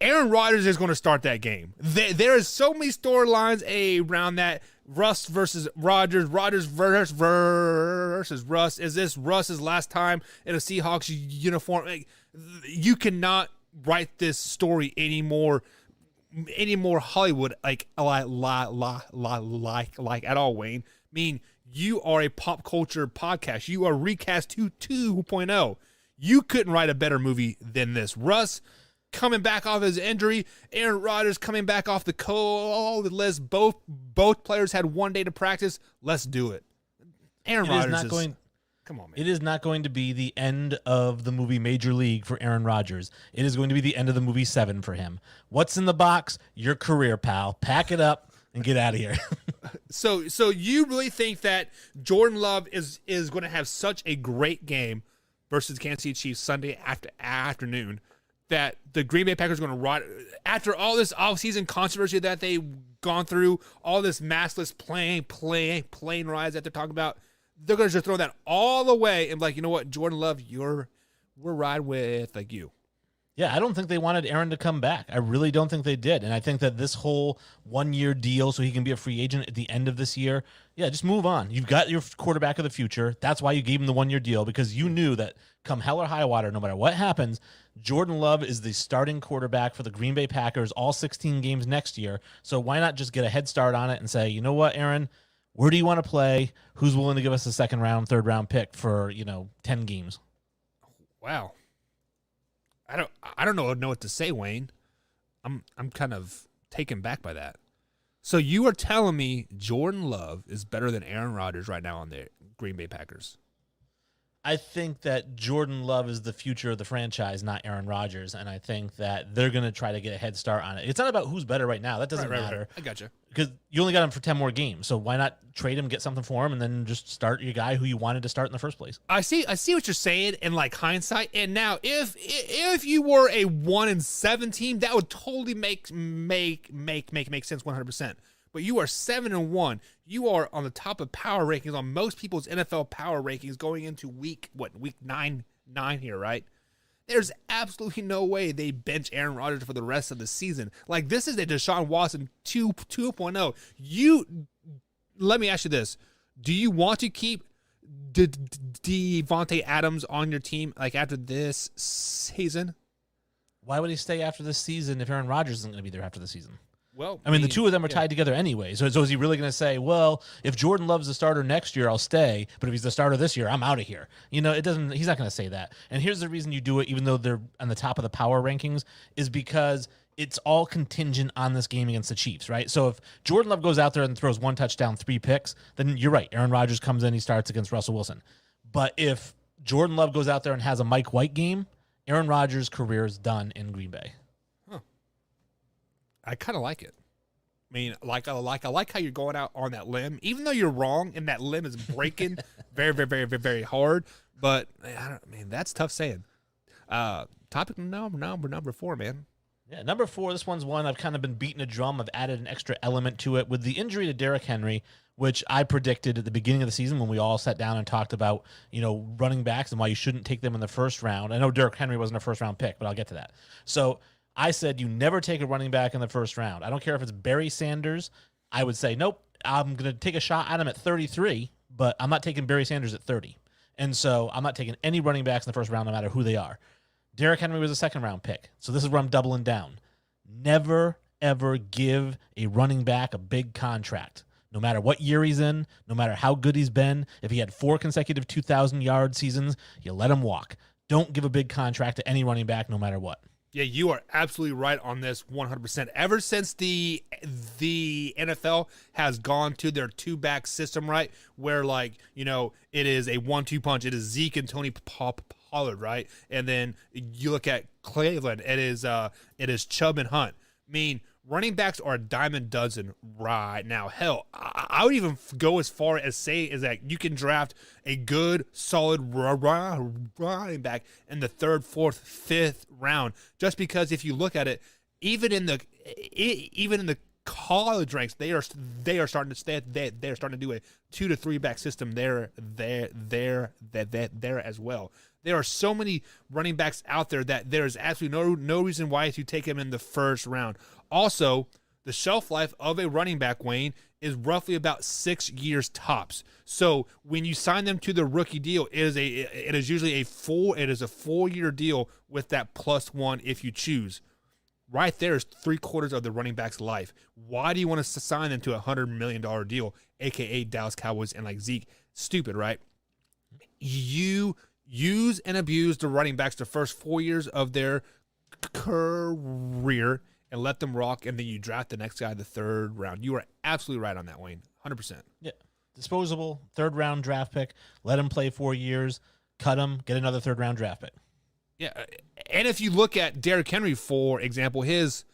Aaron Rodgers is going to start that game. There is so many storylines around that. Russ versus Rodgers, Rodgers versus Russ. Is this Russ's last time in a Seahawks uniform? Like, you cannot write this story anymore Hollywood like at all, Wayne. I mean, you are a pop culture podcast. You are Recast 2.0. You couldn't write a better movie than this. Russ coming back off his injury, Aaron Rodgers coming back off the COVID list. Both players had 1 day to practice. Let's do it. Aaron Rodgers is going. Come on, man. It is not going to be the end of the movie Major League for Aaron Rodgers. It is going to be the end of the movie Seven for him. What's in the box? Your career, pal. Pack it up and get out of here. So you really think that Jordan Love is going to have such a great game versus the Kansas City Chiefs Sunday afternoon that the Green Bay Packers are going to ride after all this offseason controversy that they've gone through, all this maskless plane rides that they're talking about? They're going to just throw that all away and be like, you know what, Jordan Love, we're riding with like you. Yeah, I don't think they wanted Aaron to come back. I really don't think they did. And I think that this whole 1 year deal so he can be a free agent at the end of this year, yeah, just move on. You've got your quarterback of the future. That's why you gave him the 1 year deal, because you knew that come hell or high water, no matter what happens, Jordan Love is the starting quarterback for the Green Bay Packers all 16 games next year. So why not just get a head start on it and say, you know what, Aaron, where do you want to play? Who's willing to give us a second round, third round pick for, 10 games? Wow. I don't know what to say, Wayne. I'm kind of taken back by that. So you are telling me Jordan Love is better than Aaron Rodgers right now on the Green Bay Packers? I think that Jordan Love is the future of the franchise, not Aaron Rodgers, and I think that they're going to try to get a head start on it. It's not about who's better right now. That doesn't matter. Right. I gotcha. Because you only got him for 10 more games, so why not trade him, get something for him, and then just start your guy who you wanted to start in the first place? I see what you're saying in like hindsight. And now, if you were a 1-7 team, that would totally make sense 100%. But you are 7-1. You are on the top of power rankings on most people's NFL power rankings going into week 9 here, right? There's absolutely no way they bench Aaron Rodgers for the rest of the season. Like, this is a Deshaun Watson 2.0. Let me ask you this. Do you want to keep Devontae Adams on your team like after this season? Why would he stay after this season if Aaron Rodgers isn't going to be there after the season? Well, I mean, the two of them are tied together anyway. So is he really going to say, well, if Jordan Love's the starter next year, I'll stay. But if he's the starter this year, I'm out of here. It doesn't. He's not going to say that. And here's the reason you do it, even though they're on the top of the power rankings, is because it's all contingent on this game against the Chiefs, right? So if Jordan Love goes out there and throws 1 touchdown, 3 picks, then you're right. Aaron Rodgers comes in, he starts against Russell Wilson. But if Jordan Love goes out there and has a Mike White game, Aaron Rodgers' career is done in Green Bay. Huh. I kind of like it. I mean, I like how you're going out on that limb, even though you're wrong and that limb is breaking very, very, very, very, very hard. But that's tough saying. Topic number 4, man. Yeah, number 4. This one's one I've kind of been beating a drum. I've added an extra element to it with the injury to Derrick Henry, which I predicted at the beginning of the season when we all sat down and talked about running backs and why you shouldn't take them in the first round. I know Derrick Henry wasn't a first round pick, but I'll get to that. So I said you never take a running back in the first round. I don't care if it's Barry Sanders. I would say, nope, I'm going to take a shot at him at 33, but I'm not taking Barry Sanders at 30. And so I'm not taking any running backs in the first round, no matter who they are. Derrick Henry was a second-round pick, so this is where I'm doubling down. Never, ever give a running back a big contract. No matter what year he's in, no matter how good he's been, if he had 4 consecutive 2,000-yard seasons, you let him walk. Don't give a big contract to any running back, no matter what. Yeah, you are absolutely right on this 100%. Ever since the NFL has gone to their two-back system, right, where, like, you know, it is a 1-2 punch. It is Zeke and Tony Pollard, right? And then you look at Cleveland. It is Chubb and Hunt. I mean, running backs are a dime a dozen right now. Hell, I would even go as far as say is that you can draft a good, solid running back in the 3rd, 4th, 5th round. Just because if you look at it, even in the college ranks, they are starting to stay. They are starting to do a 2 to 3 back system there as well. There are so many running backs out there that there is absolutely no reason why to take him in the 1st round. Also, the shelf life of a running back, Wayne, is roughly about 6 years tops. So when you sign them to the rookie deal, it is usually a 4-year deal with that +1 if you choose. Right there is 3/4 of the running back's life. Why do you want to sign them to a $100 million deal, aka Dallas Cowboys and like Zeke? Stupid, right? You use and abuse the running backs the first 4 years of their career and let them rock, and then you draft the next guy the 3rd round. You are absolutely right on that, Wayne. 100%. Yeah. Disposable, 3rd round draft pick. Let him play 4 years. Cut him. Get another 3rd round draft pick. Yeah. And if you look at Derrick Henry, for example, his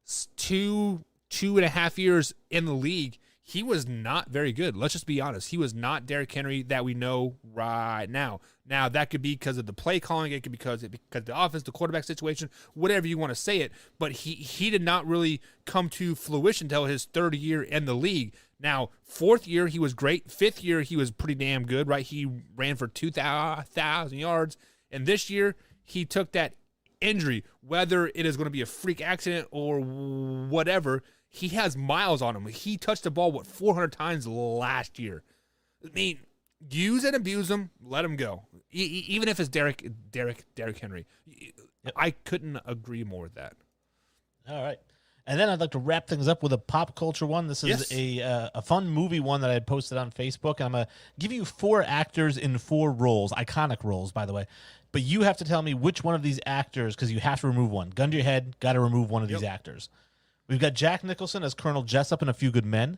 2.5 years in the league, he was not very good. Let's just be honest. He was not Derrick Henry that we know right now. Now, that could be because of the play calling. It could be because of the offense, the quarterback situation, whatever you want to say it. But he did not really come to fruition until his 3rd year in the league. Now, 4th year, he was great. 5th year, he was pretty damn good, right? He ran for 2,000 yards. And this year, he took that injury, whether it is going to be a freak accident or whatever. He has miles on him. He touched the ball, 400 times last year. I mean, use and abuse him, let him go. Even if it's Derrick Henry. Yep. I couldn't agree more with that. All right. And then I'd like to wrap things up with a pop culture one. This is a fun movie one that I had posted on Facebook. I'm going to give you 4 actors in 4 roles, iconic roles, by the way. But you have to tell me which one of these actors, because you have to remove one. Gun to your head, got to remove one of these actors. We've got Jack Nicholson as Colonel Jessup in A Few Good Men.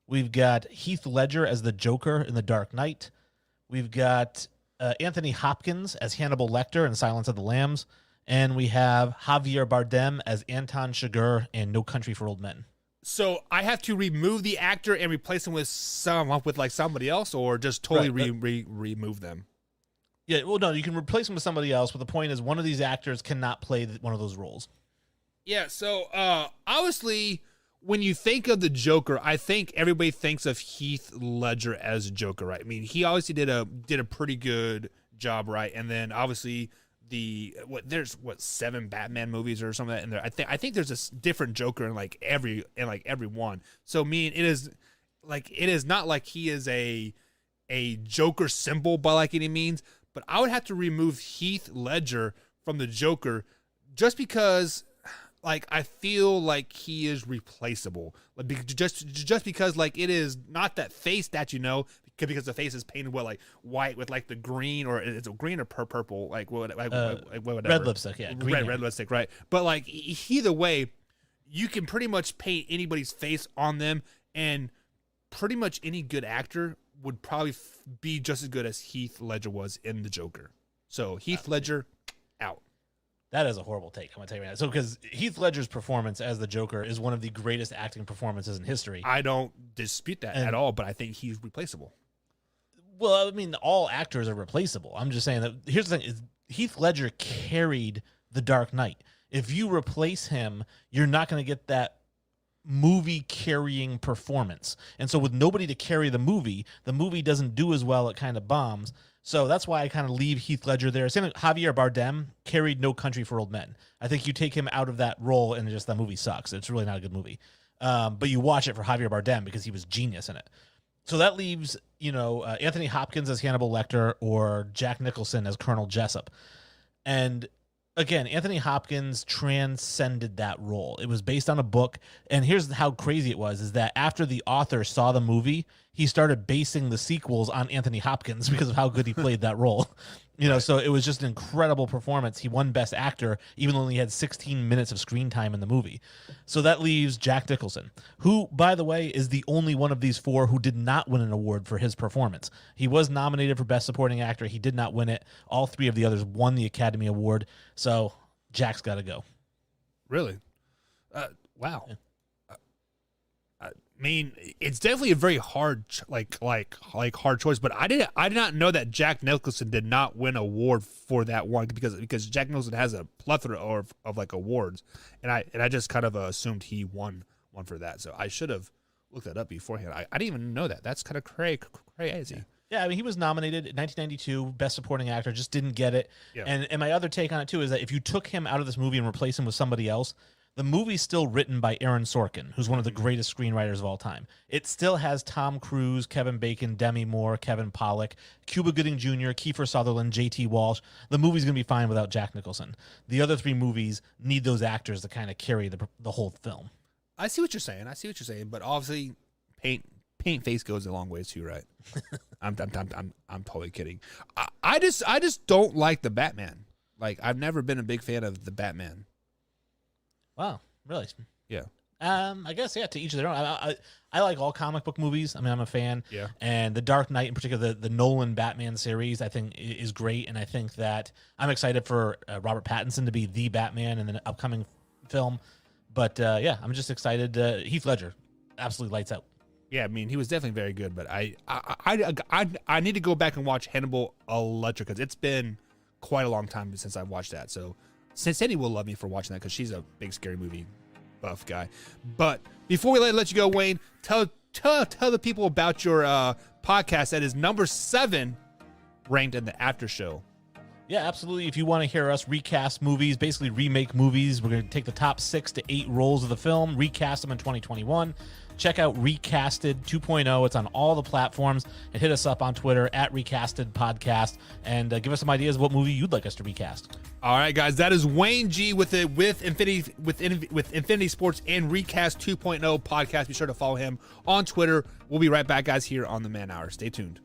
We've got Heath Ledger as the Joker in The Dark Knight. We've got Anthony Hopkins as Hannibal Lecter in Silence of the Lambs. And we have Javier Bardem as Anton Chigurh in No Country for Old Men. So I have to remove the actor and replace him with somebody else, or just totally remove them? Yeah, well, no, you can replace him with somebody else, but the point is one of these actors cannot play one of those roles. Yeah, so obviously, when you think of the Joker, I think everybody thinks of Heath Ledger as Joker, right? I mean, he obviously did a pretty good job, right? And then obviously there's 7 Batman movies or something like that in there. I think there's a different Joker in every one. So it is not like he is a Joker symbol by any means, but I would have to remove Heath Ledger from the Joker just because I feel like he is replaceable. Just because it is not that face that because the face is painted white with the green, or it's a green or purple whatever. Red lipstick, yeah, red lipstick, right? But either way, you can pretty much paint anybody's face on them, and pretty much any good actor would probably be just as good as Heath Ledger was in the Joker. So Heath Ledger out. That is a horrible take, I'm going to tell you right now. So, because Heath Ledger's performance as the Joker is one of the greatest acting performances in history. I don't dispute that at all, but I think he's replaceable. Well, I mean, all actors are replaceable. I'm just saying that here's the thing: is Heath Ledger carried The Dark Knight. If you replace him, you're not going to get that movie-carrying performance. And so with nobody to carry the movie doesn't do as well. It kind of bombs. So that's why I kind of leave Heath Ledger there. Same with Javier Bardem, carried No Country for Old Men. I think you take him out of that role and just that movie sucks. It's really not a good movie. But you watch it for Javier Bardem because he was genius in it. So that leaves, Anthony Hopkins as Hannibal Lecter or Jack Nicholson as Colonel Jessup. And again, Anthony Hopkins transcended that role. It was based on a book. And here's how crazy it was, is that after the author saw the movie, he started basing the sequels on Anthony Hopkins because of how good he played that role. You know, so it was just an incredible performance. He won Best Actor, even though he had 16 minutes of screen time in the movie. So that leaves Jack Nicholson, who, by the way, is the only one of these four who did not win an award for his performance. He was nominated for Best Supporting Actor. He did not win it. All three of the others won the Academy Award. So Jack's got to go. Really? Wow. Yeah. I mean, it's definitely a very hard, hard choice. But I did not know that Jack Nicholson did not win an award for that one because Jack Nicholson has a plethora of like awards, and I just kind of assumed he won one for that. So I should have looked that up beforehand. I didn't even know that. That's kind of crazy. Yeah, I mean, he was nominated in 1992, Best Supporting Actor, just didn't get it. Yeah. And my other take on it too is that if you took him out of this movie and replaced him with somebody else, the movie's still written by Aaron Sorkin, who's one of the greatest screenwriters of all time. It still has Tom Cruise, Kevin Bacon, Demi Moore, Kevin Pollak, Cuba Gooding Jr., Kiefer Sutherland, J.T. Walsh. The movie's going to be fine without Jack Nicholson. The other three movies need those actors to kind of carry the whole film. I see what you're saying. But obviously, paint face goes a long ways too, right? I'm totally kidding. I just don't like the Batman. Like, I've never been a big fan of the Batman. Wow, really? Yeah. I guess, yeah, to each of their own. I like all comic book movies. I mean, I'm a fan. Yeah. And The Dark Knight, in particular, the Nolan Batman series, I think is great. And I think that I'm excited for Robert Pattinson to be the Batman in the upcoming film. But, yeah, I'm just excited. Heath Ledger absolutely lights out. Yeah, I mean, he was definitely very good. But I need to go back and watch Hannibal Lecter because it's been quite a long time since I've watched that. So Sandy will love me for watching that because she's a big scary movie buff guy. But before we let you go, Wayne, tell the people about your podcast that is number 7 ranked in the after show. Yeah, absolutely. If you want to hear us recast movies, basically remake movies, we're going to take the top 6 to 8 roles of the film, recast them in 2021. Check out Recasted 2.0. It's on all the platforms. And hit us up on Twitter at Recasted Podcast and give us some ideas of what movie you'd like us to recast. All right, guys, that is Wayne G with Infinity Sports and Recast 2.0 podcast. Be sure to follow him on Twitter. We'll be right back, guys, here on the Man Hour. Stay tuned.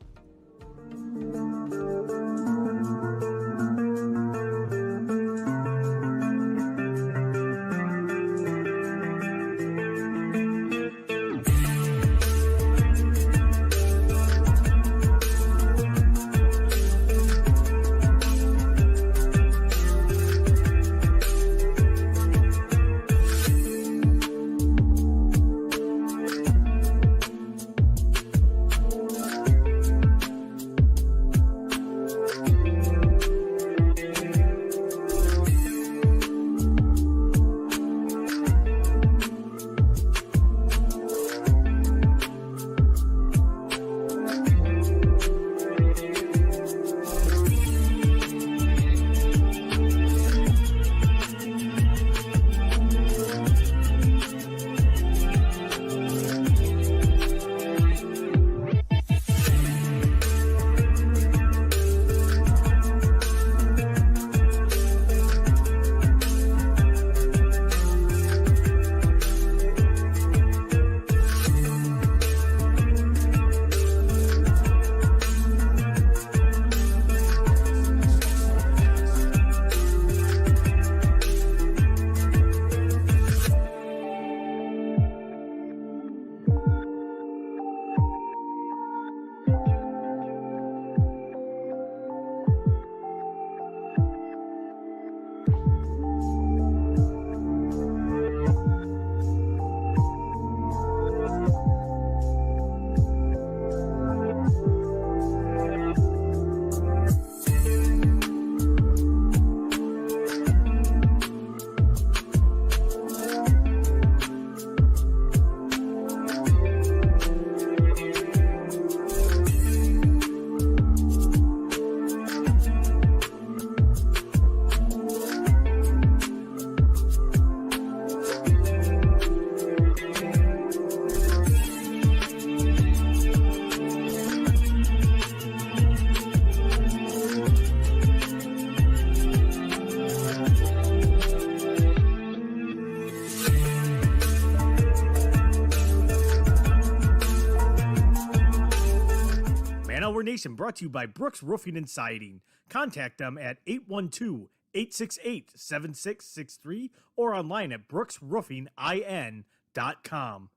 Man-Hour Nation brought to you by Brooks Roofing and Siding. Contact them at 812-868-7663 or online at brooksroofingin.com.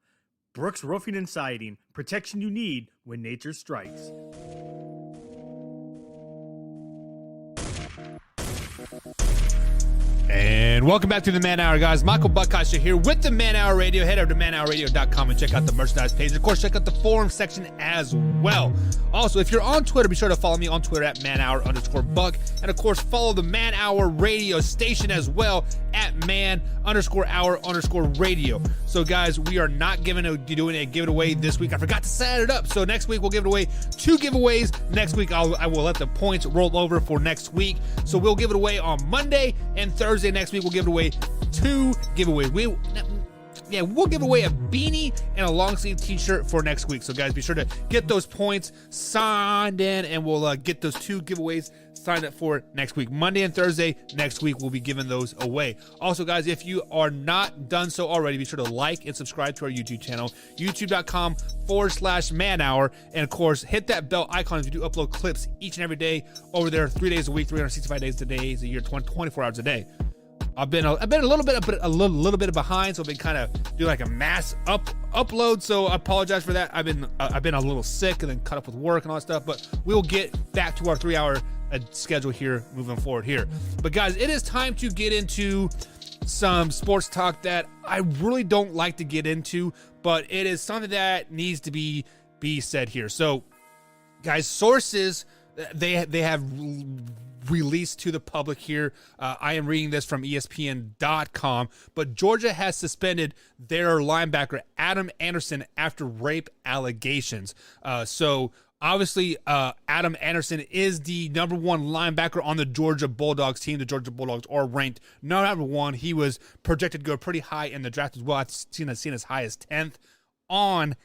Brooks Roofing and Siding, protection you need when nature strikes. And welcome back to the Man Hour, guys. Michael Buckeister here with the Man Hour Radio. Head over to manhourradio.com and check out the merchandise page. Of course, check out the forum section as well. Also, if you're on Twitter, be sure to follow me on Twitter at manhour_buck. And of course, follow the Man Hour Radio station as well at man_hour_radio. So, guys, we are not doing a giveaway this week. I forgot to set it up. So next week we'll give away 2 giveaways. Next week I will let the points roll over for next week. So we'll give it away on Monday and Thursday. Next week we'll give away 2 giveaways. We'll give away a beanie and a long sleeve t-shirt for next week. So guys, be sure to get those points signed in, and we'll get those 2 giveaways signed up for next week. Monday and Thursday next week we'll be giving those away. Also, guys, if you are not done so already, be sure to like and subscribe to our YouTube channel, youtube.com/Man Hour, and of course hit that bell icon if you do upload clips each and every day over there, 3 days a week, 365 days a day, a year, 24 hours a day. I've been a little bit behind, so I've been kind of doing like a mass upload. So I apologize for that. I've been a little sick and then cut up with work and all that stuff. But we'll get back to our 3-hour schedule here moving forward here. But guys, it is time to get into some sports talk that I really don't like to get into, but it is something that needs to be said here. So, guys, sources they have released to the public here. I am reading this from ESPN.com, but Georgia has suspended their linebacker Adam Anderson after rape allegations. So obviously, Adam Anderson is the number 1 linebacker on the Georgia Bulldogs team. The Georgia Bulldogs are ranked number 1. He was projected to go pretty high in the draft as well. I've seen as high as 10th on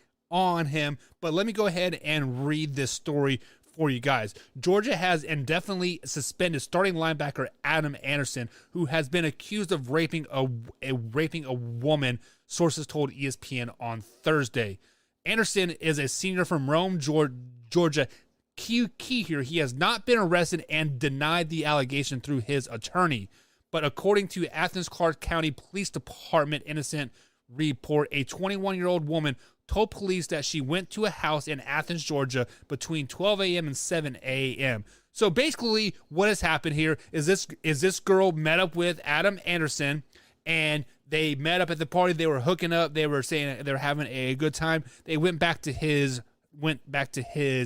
him. But let me go ahead and read this story for you guys. Georgia has indefinitely suspended starting linebacker Adam Anderson, who has been accused of raping a woman, sources told ESPN on Thursday. Anderson is a senior from Rome, Georgia. Key here, he has not been arrested and denied the allegation through his attorney. But according to Athens-Clarke County Police Department Innocent report, a 21-year-old woman told police that she went to a house in Athens, Georgia between 12 a.m. and 7 a.m. So basically what has happened here is this girl met up with Adam Anderson, and they met up at the party. They were hooking up. They were saying they were having a good time. They went back to his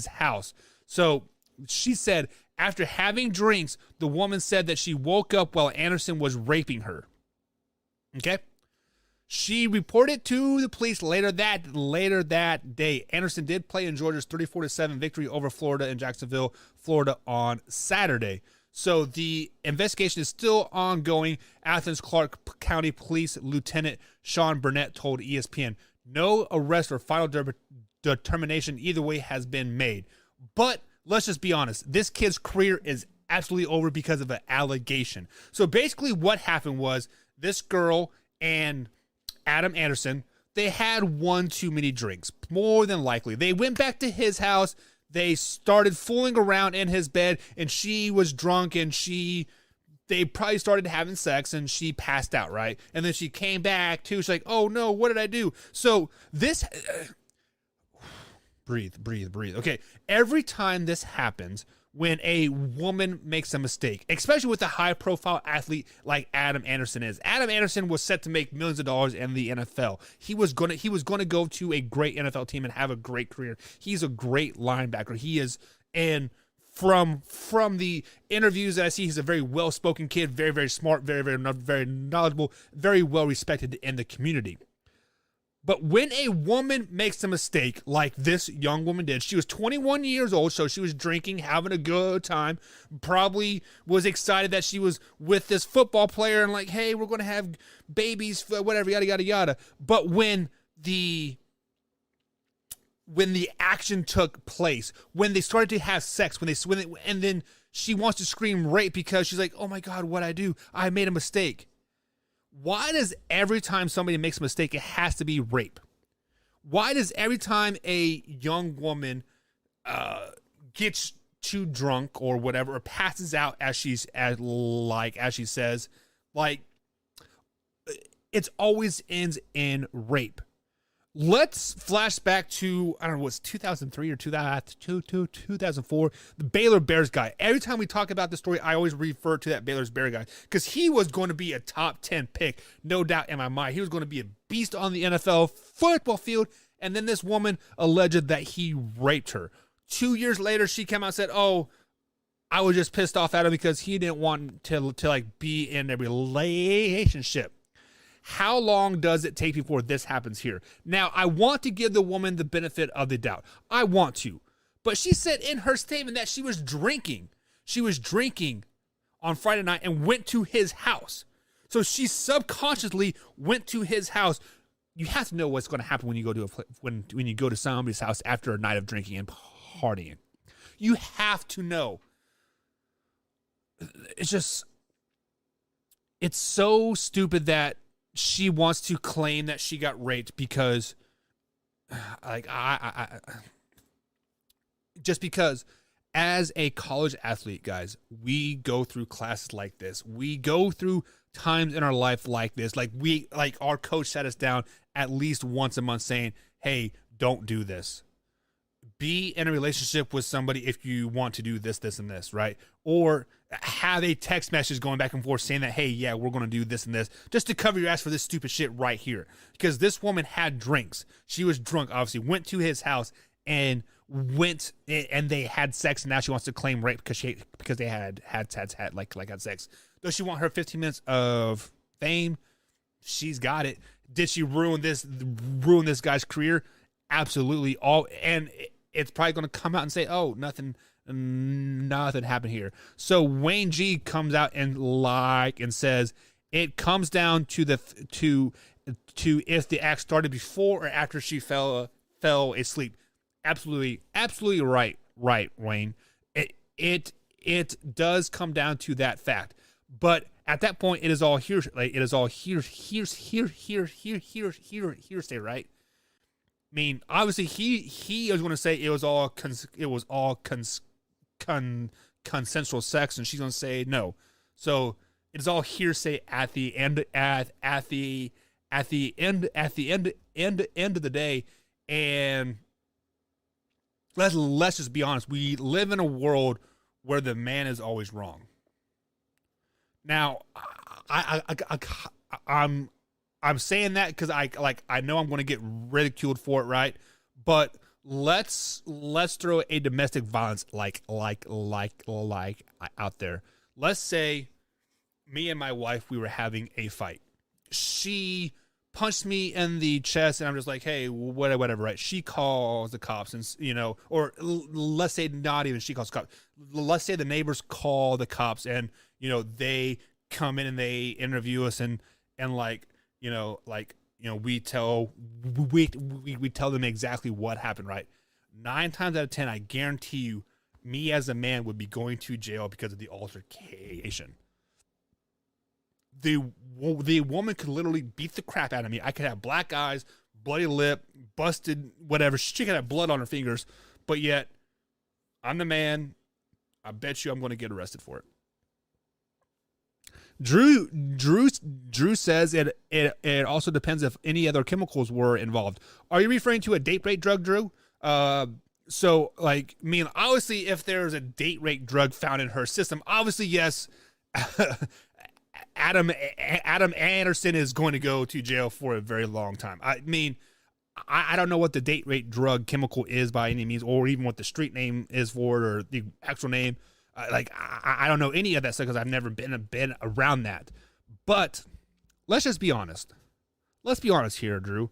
house. So she said after having drinks, the woman said that she woke up while Anderson was raping her. Okay? She reported to the police later that day. Anderson did play in Georgia's 34-7 victory over Florida in Jacksonville, Florida on Saturday. So the investigation is still ongoing. Athens-Clarke County Police Lieutenant Sean Burnett told ESPN, no arrest or final determination either way has been made. But let's just be honest. This kid's career is absolutely over because of an allegation. So basically what happened was this girl and Adam Anderson, they had one too many drinks, more than likely. They went back to his house. They started fooling around in his bed, and she was drunk, and they probably started having sex, and she passed out, right? And then she came back, too. She's like, oh, no, what did I do? So this... breathe. Okay, every time this happens, when a woman makes a mistake, especially with a high-profile athlete like Adam Anderson is. Adam Anderson was set to make millions of dollars in the NFL. He was gonna go to a great NFL team and have a great career. He's a great linebacker. He is, and from the interviews that I see, he's a very well-spoken kid, very, very smart, very, very, very knowledgeable, very well-respected in the community. But when a woman makes a mistake like this young woman did, she was 21 years old, so she was drinking, having a good time, probably was excited that she was with this football player and like, hey, we're going to have babies, whatever, yada, yada, yada. But when the action took place, when they started to have sex, and then she wants to scream rape because she's like, oh my God, what'd I do? I made a mistake. Why does every time somebody makes a mistake, it has to be rape? Why does every time a young woman gets too drunk or whatever, or passes out as she says, like, it always ends in rape. Let's flash back to, I don't know, what's 2003 or 2004, the Baylor Bears guy. Every time we talk about the story, I always refer to that Baylor's Bear guy because he was going to be a top 10 pick, no doubt in my mind. He was going to be a beast on the NFL football field, and then this woman alleged that he raped her. 2 years later, she came out and said, oh, I was just pissed off at him because he didn't want to like be in a relationship. How long does it take before this happens here? Now, I want to give the woman the benefit of the doubt. I want to. But she said in her statement that she was drinking. She was drinking on Friday night and went to his house. So she subconsciously went to his house. You have to know what's going to happen when you go to when you go to somebody's house after a night of drinking and partying. You have to know. It's so stupid that she wants to claim that she got raped because, like, just because as a college athlete, guys, we go through classes like this. We go through times in our life like this. Like our coach sat us down at least once a month saying, hey, don't do this. Be in a relationship with somebody if you want to do this, this, and this, right? Or have a text message going back and forth saying that, hey, yeah, we're going to do this and this, just to cover your ass for this stupid shit right here. Because this woman had drinks. She was drunk, obviously, went to his house and they had sex, and now she wants to claim rape because they had sex. Does she want her 15 minutes of fame? She's got it. Did she ruin this guy's career? Absolutely. It's probably going to come out and say, oh, nothing happened here. So Wayne G comes out and says it comes down to if the act started before or after she fell asleep. Absolutely right, Wayne. It does come down to that fact. But at that point, it is all hearsay. It is all hearsay, right? I mean, obviously, he was going to say it was all consensual sex, and she's going to say no. So it is all hearsay at the end of the day. And let's just be honest. We live in a world where the man is always wrong. Now, I'm saying that because I know I'm going to get ridiculed for it, right? But let's throw a domestic violence like out there. Let's say me and my wife, we were having a fight. She punched me in the chest, and I'm just like, hey, whatever, right? She calls the cops, and or let's say not even she calls the cops. Let's say the neighbors call the cops, and they come in and they interview us, and we tell them exactly what happened, right? 9 times out of 10, I guarantee you, me as a man would be going to jail because of the altercation. The woman could literally beat the crap out of me. I could have black eyes, bloody lip, busted, whatever. She could have blood on her fingers, but yet I'm the man. I bet you I'm going to get arrested for it. Drew says it also depends if any other chemicals were involved. Are you referring to a date rape drug, Drew? So obviously if there's a date rape drug found in her system, obviously yes, Adam Anderson is going to go to jail for a very long time. I mean, I don't know what the date rape drug chemical is by any means, or even what the street name is for it, or the actual name. I don't know any of that stuff because I've never been around that. But let's just be honest. Let's be honest here, Drew.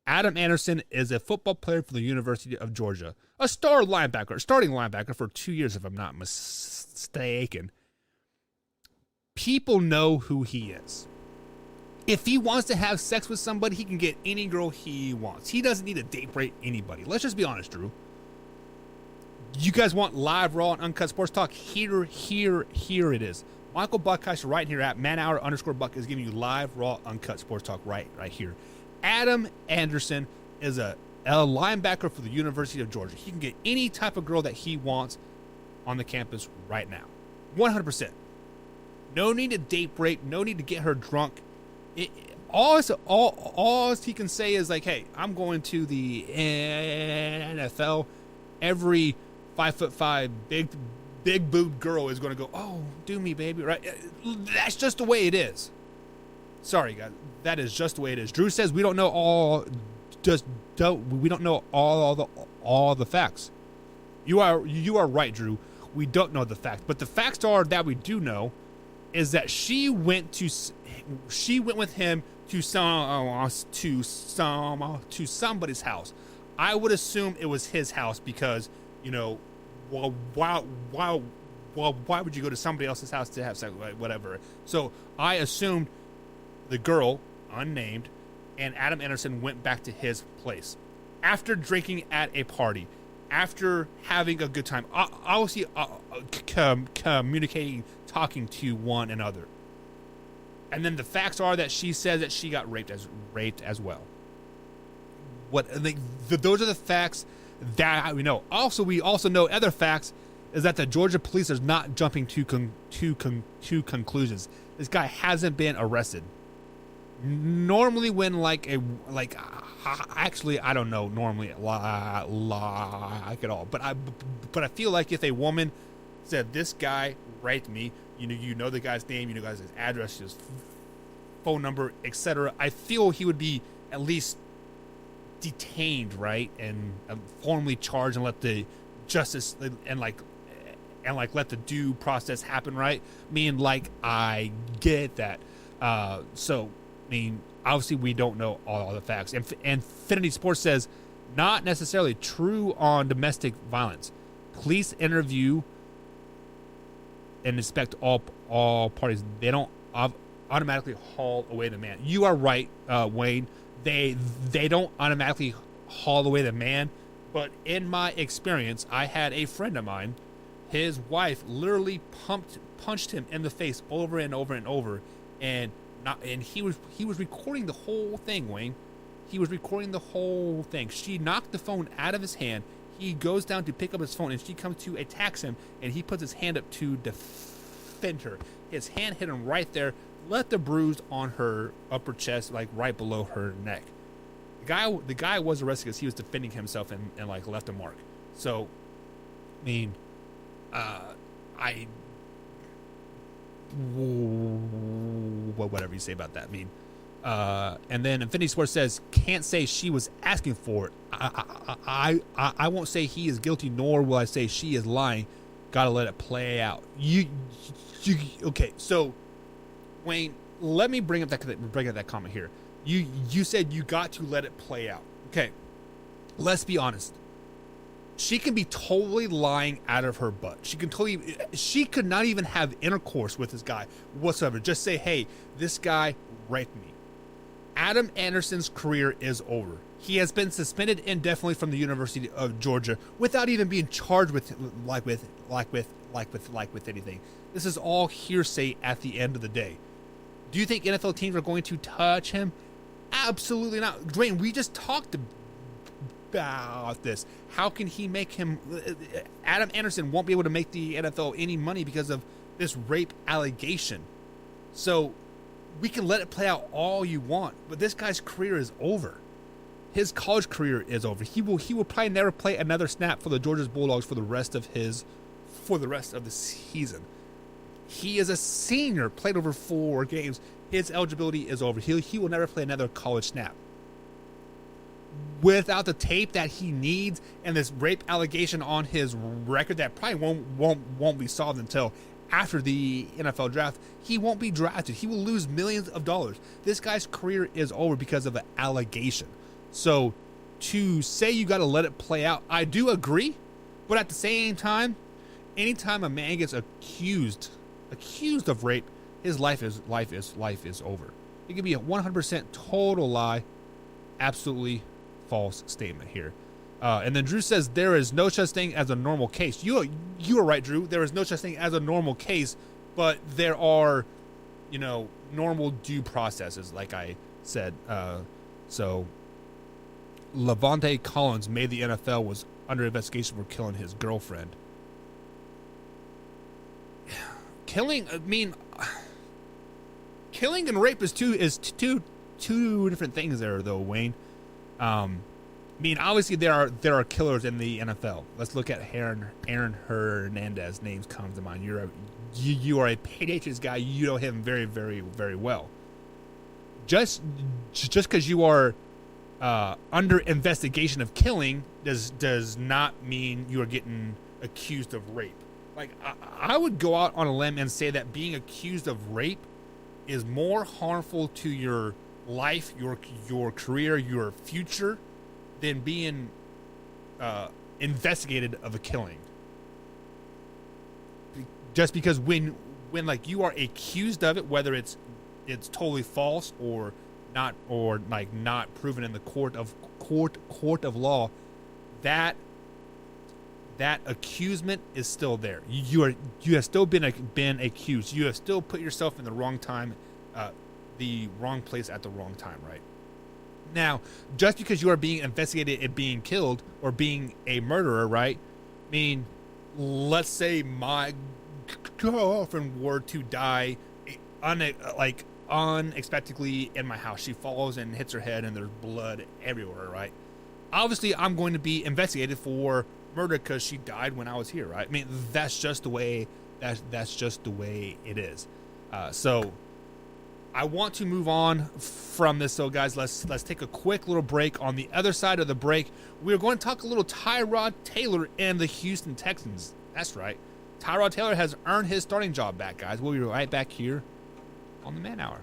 Adam Anderson is a football player for the University of Georgia, a starting linebacker for 2 years, if I'm not mistaken. People know who he is. If he wants to have sex with somebody, he can get any girl he wants. He doesn't need to date rape anybody. Let's just be honest, Drew. You guys want live, raw, and uncut sports talk? Here it is. Michael Buckheist right here at manhour_Buck is giving you live, raw, uncut sports talk right here. Adam Anderson is a a linebacker for the University of Georgia. He can get any type of girl that he wants on the campus right now. 100%. No need to date rape. No need to get her drunk. All he can say is like, hey, I'm going to the NFL. Every 5'5" big booed girl is going to go, oh, do me, baby, right? That's just the way it is. Sorry, guys. That is just the way it is. Drew says we don't know all the facts. You are right, Drew. We don't know the facts, but the facts are that we do know is that she went with him to somebody's house. I would assume it was his house because, you know, well, why would you go to somebody else's house to have sex, whatever? So I assumed the girl, unnamed, and Adam Anderson went back to his place after drinking at a party, after having a good time, obviously communicating, talking to one another. And then the facts are that she says that she got raped as well. Those are the facts that we know. Also, we also know other facts is that the Georgia police is not jumping to conclusions. This guy hasn't been arrested. Normally, when actually, I don't know. Normally, like at all. But I feel like if a woman said this guy raped me, you know the guy's name, you know the guy's address, his phone number, etc. I feel he would be at least detained, right, and formally charged and let the justice and let the due process happen, right? I get that. Obviously we don't know all the facts. And Infinity Sports says not necessarily true on domestic violence. Police interview and inspect all parties. They don't automatically haul away the man. You are right, Wayne. They don't automatically haul away the man. But in my experience, I had a friend of mine. His wife literally punched him in the face over and over and over, and he was recording the whole thing, Wayne. He was recording the whole thing. She knocked the phone out of his hand. He goes down to pick up his phone, and she comes to attack him, and he puts his hand up to defend her. His hand hit him right there, left a bruise on her upper chest, like right below her neck. The guy was arrested because he was defending himself and left a mark. So, whatever you say about that. And then Infinity Sports says, can't say she was asking for it. I won't say he is guilty, nor will I say she is lying. Gotta let it play out. Okay, so Wayne, let me bring up that comment here. You said you got to let it play out. Okay, let's be honest. She can be totally lying out of her butt. She could not even have intercourse with this guy whatsoever. Just say, hey, this guy raped me. Adam Anderson's career is over. He has been suspended indefinitely from the University of Georgia without even being charged with anything. This is all hearsay at the end of the day. Do you think NFL teams are going to touch him? Absolutely not. Dwayne, we just talked about this. How can he make him? Adam Anderson won't be able to make the NFL any money because of this rape allegation. So we can let it play out all you want, but this guy's career is over. His college career is over. He will probably never play another snap for the Georgia Bulldogs for the rest of the season. He is a senior, played over 4 games. His eligibility is over. He will never play another college snap. Without the tape that he needs and this rape allegation on his record that probably won't be solved until after the NFL draft, he won't be drafted. He will lose millions of dollars. This guy's career is over because of an allegation. So to say you got to let it play out, I do agree, but at the same time, anytime a man gets accused of rape, his life is over. It could be a 100% total lie, absolutely false statement here. And then Drew says there is no such thing as a normal case. You are right, Drew. There is no such thing as a normal case, but there are, normal due processes, like I said. So Levante Collins made the NFL was under investigation for killing his girlfriend. Killing and rape is two different things there, though, Wayne. Obviously there are killers in the NFL. Let's look at Aaron Hernandez. Names comes to mind. You are a Patriots guy. You know him very, very, very well. Just because you are under investigation of killing does not mean you are getting accused of rape. Like, I would go out on a limb and say that being accused of rape is more harmful to your life, your career, your future, than being investigated of a killing. Just because when like you are accused of it, whether it's totally false or not proven in the court of law, that accusement is still there. You have still been accused. You have still put yourself in the wrong time, the wrong place at the wrong time, right? Now, just because you are being investigated and being killed or being a murderer, right? I mean, let's say my girlfriend were to die unexpectedly in my house. She falls and hits her head and there's blood everywhere, right? Obviously, I'm going to be investigated for murder because she died when I was here, right? I mean, that's just the way it is. So I want to move on from this. So guys, let's take a quick little break. On the other side of the break, we're going to talk a little Tyrod Taylor and the Houston Texans. That's right. Tyrod Taylor has earned his starting job back, guys. We'll be right back here on the Man Hour.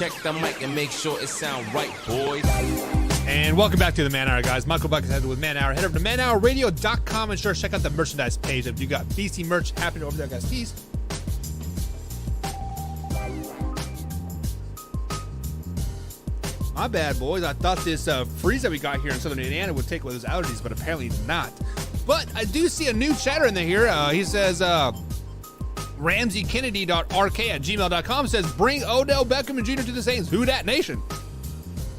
Check the mic and make sure it sound right, boys. And welcome back to the Man Hour, guys. Michael Buck is headed with Man Hour. Head over to manhourradio.com and sure check out the merchandise page. If you got BC merch happening over there, guys, peace. My bad, boys. I thought this freeze that we got here in Southern Indiana would take away those allergies, but apparently not. But I do see a new chatter in there here. He says, RamseyKennedy.rk@gmail.com says, bring Odell Beckham Jr. to the Saints. Who dat nation?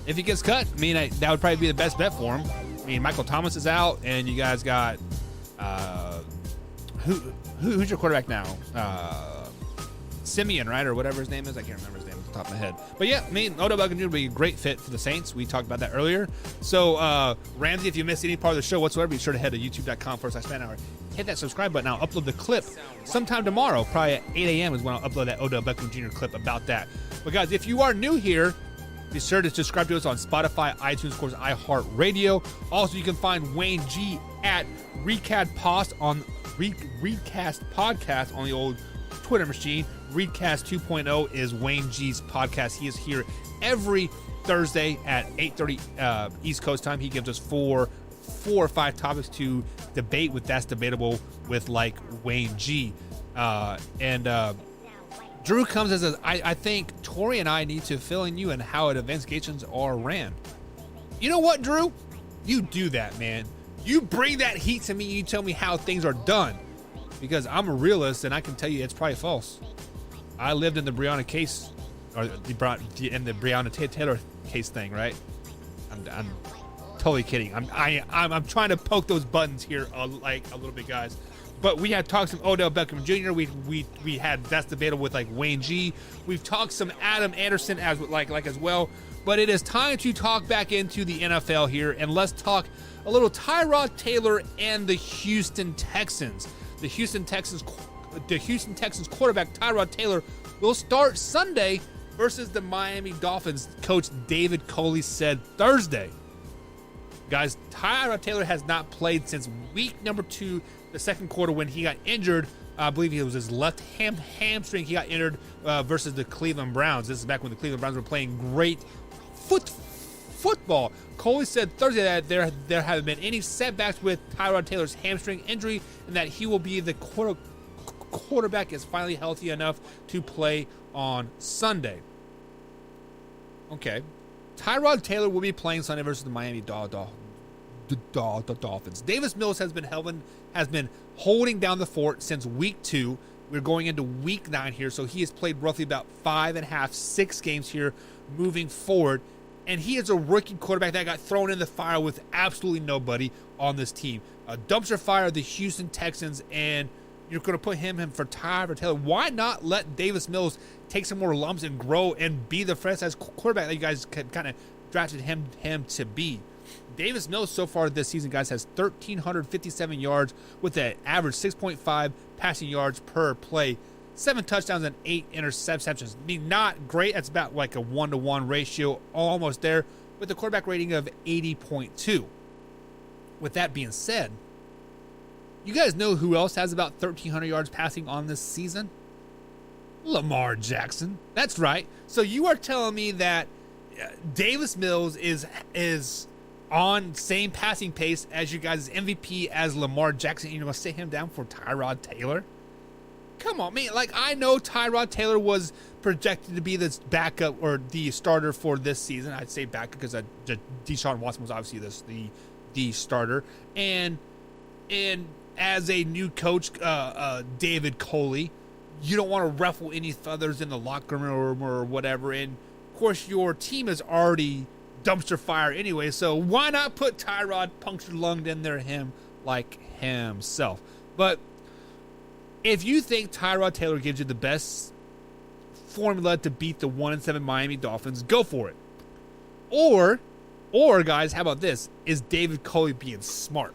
if he gets cut, I mean, that would probably be the best bet for him. I mean, Michael Thomas is out, and you guys got who's your quarterback now? Simeon, right, or whatever his name is. I can't remember his name off the top of my head. But yeah, I mean, Odell Beckham Jr. would be a great fit for the Saints. We talked about that earlier. So Ramsey, if you missed any part of the show whatsoever, be sure to head to youtube.com/fanhour. Hit that subscribe button. I'll upload the clip sometime tomorrow, probably at 8 a.m. is when I'll upload that Odell Beckham Jr. clip about that. But guys, if you are new here, be sure to subscribe to us on Spotify, iTunes, of course, iHeartRadio. Also, you can find Wayne G at Recast Podcast on the old Twitter machine. Recast 2.0 is Wayne G's podcast. He is here every Thursday at 8:30 East Coast time. He gives us four or five topics to debate with. That's debatable with like Wayne G. Drew comes as I think Tori and I need to fill in you and how investigations are ran. You know what, Drew? You do that, man. You bring that heat to me. You tell me how things are done, because I'm a realist and I can tell you it's probably false. I lived in the Breonna case, or in the Breonna Taylor case thing, right? I'm totally kidding. I'm trying to poke those buttons here, like a little bit, guys. But we had talked some Odell Beckham Jr. We had that's debatable with like Wayne G. We've talked some Adam Anderson as well. But it is time to talk back into the NFL here, and let's talk a little Tyrod Taylor and the Houston Texans. The Houston Texans quarterback Tyrod Taylor will start Sunday versus the Miami Dolphins. Coach David Coley said Thursday. Guys, Tyrod Taylor has not played since week number 2, the second quarter, when he got injured. I believe it was his left hamstring. He got injured versus the Cleveland Browns. This is back when the Cleveland Browns were playing great football. Coley said Thursday that there haven't been any setbacks with Tyrod Taylor's hamstring injury, and that he will be the quarterback is finally healthy enough to play on Sunday. Okay. Tyrod Taylor will be playing Sunday versus the Miami Dolphins. Davis Mills has been holding down the fort since week 2. We're going into week 9 here, so he has played roughly about 6 games here moving forward. And he is a rookie quarterback that got thrown in the fire with absolutely nobody on this team. A dumpster fire of the Houston Texans, and you're going to put him for Tyrod Taylor. Why not let Davis Mills take some more lumps and grow and be the franchise quarterback that you guys kind of drafted him to be? Davis Mills so far this season, guys, has 1,357 yards with an average 6.5 passing yards per play, 7 touchdowns and 8 interceptions. I mean, not great. That's about like a 1-to-1 ratio, almost there, with a quarterback rating of 80.2. With that being said, you guys know who else has about 1,300 yards passing on this season? Lamar Jackson. That's right. So you are telling me that Davis Mills is on same passing pace as you guys' MVP as Lamar Jackson, and you're going to sit him down for Tyrod Taylor? Come on, man. Like, I know Tyrod Taylor was projected to be the backup or the starter for this season. I'd say backup because Deshaun Watson was obviously the starter. And as a new coach, David Coley, you don't want to ruffle any feathers in the locker room or whatever. And, of course, your team is already dumpster fire anyway, so why not put Tyrod punctured lunged in there like himself? But if you think Tyrod Taylor gives you the best formula to beat the 1-7 Miami Dolphins, go for it. Or guys, how about this? Is David Coley being smart?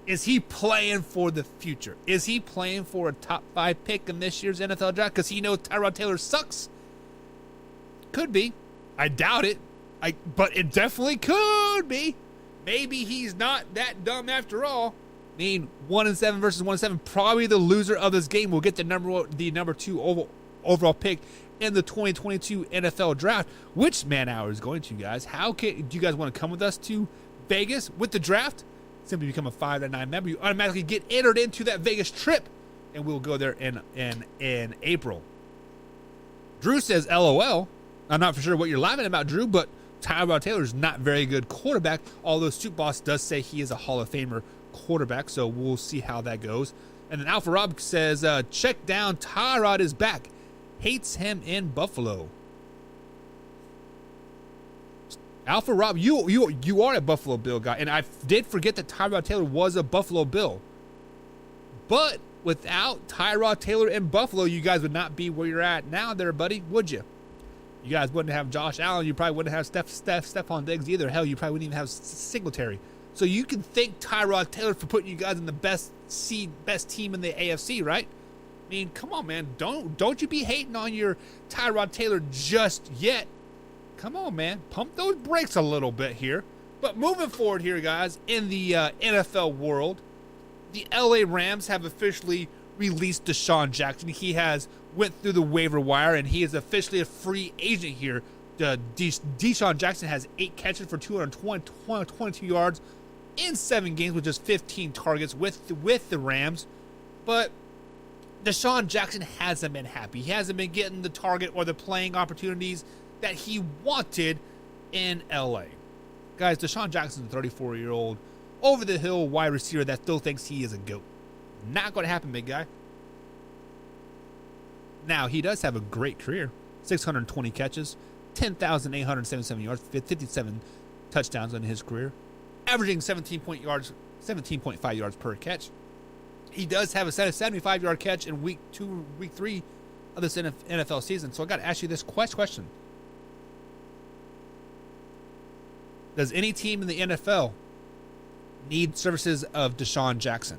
Is he playing for the future? Is he playing for a top 5 pick in this year's NFL draft because he knows Tyrod Taylor sucks? Could be. I doubt it. But it definitely could be. Maybe he's not that dumb after all. I mean, 1-7 versus 1-7, probably the loser of this game will get the number 2 overall pick in the 2022 NFL draft. Which Man Hour is going to, guys? Do you guys want to come with us to Vegas with the draft? Simply become a 5-9 member. You automatically get entered into that Vegas trip, and we'll go there in April. Drew says, LOL. I'm not for sure what you're laughing about, Drew, but Tyrod Taylor is not very good quarterback, although Soup Boss does say he is a Hall of Famer quarterback, so we'll see how that goes. And then Alpha Rob says, check down, Tyrod is back. Hates him in Buffalo. Alpha Rob, you are a Buffalo Bill guy, and I did forget that Tyrod Taylor was a Buffalo Bill. But without Tyrod Taylor in Buffalo, you guys would not be where you're at now there, buddy, would you? You guys wouldn't have Josh Allen. You probably wouldn't have Stephon Diggs either. Hell, you probably wouldn't even have Singletary. So you can thank Tyrod Taylor for putting you guys in the best team in the AFC, right? I mean, come on, man. Don't you be hating on your Tyrod Taylor just yet. Come on, man. Pump those brakes a little bit here. But moving forward here, guys, in the NFL world, the LA Rams have officially released Deshaun Jackson. He has went through the waiver wire, and he is officially a free agent here. Deshaun Jackson has 8 catches for 222 yards in 7 games with just 15 targets with the Rams. But Deshaun Jackson hasn't been happy. He hasn't been getting the target or the playing opportunities that he wanted in LA. Guys, Deshaun Jackson is a 34-year-old over-the-hill wide receiver that still thinks he is a GOAT. Not going to happen, big guy. Now, he does have a great career. 620 catches, 10,877 yards, 57 touchdowns in his career, averaging 17.5 yards per catch. He does have a 75-yard catch in week 3 of this NFL season. So I got to ask you this question. Does any team in the NFL need services of Deshaun Jackson?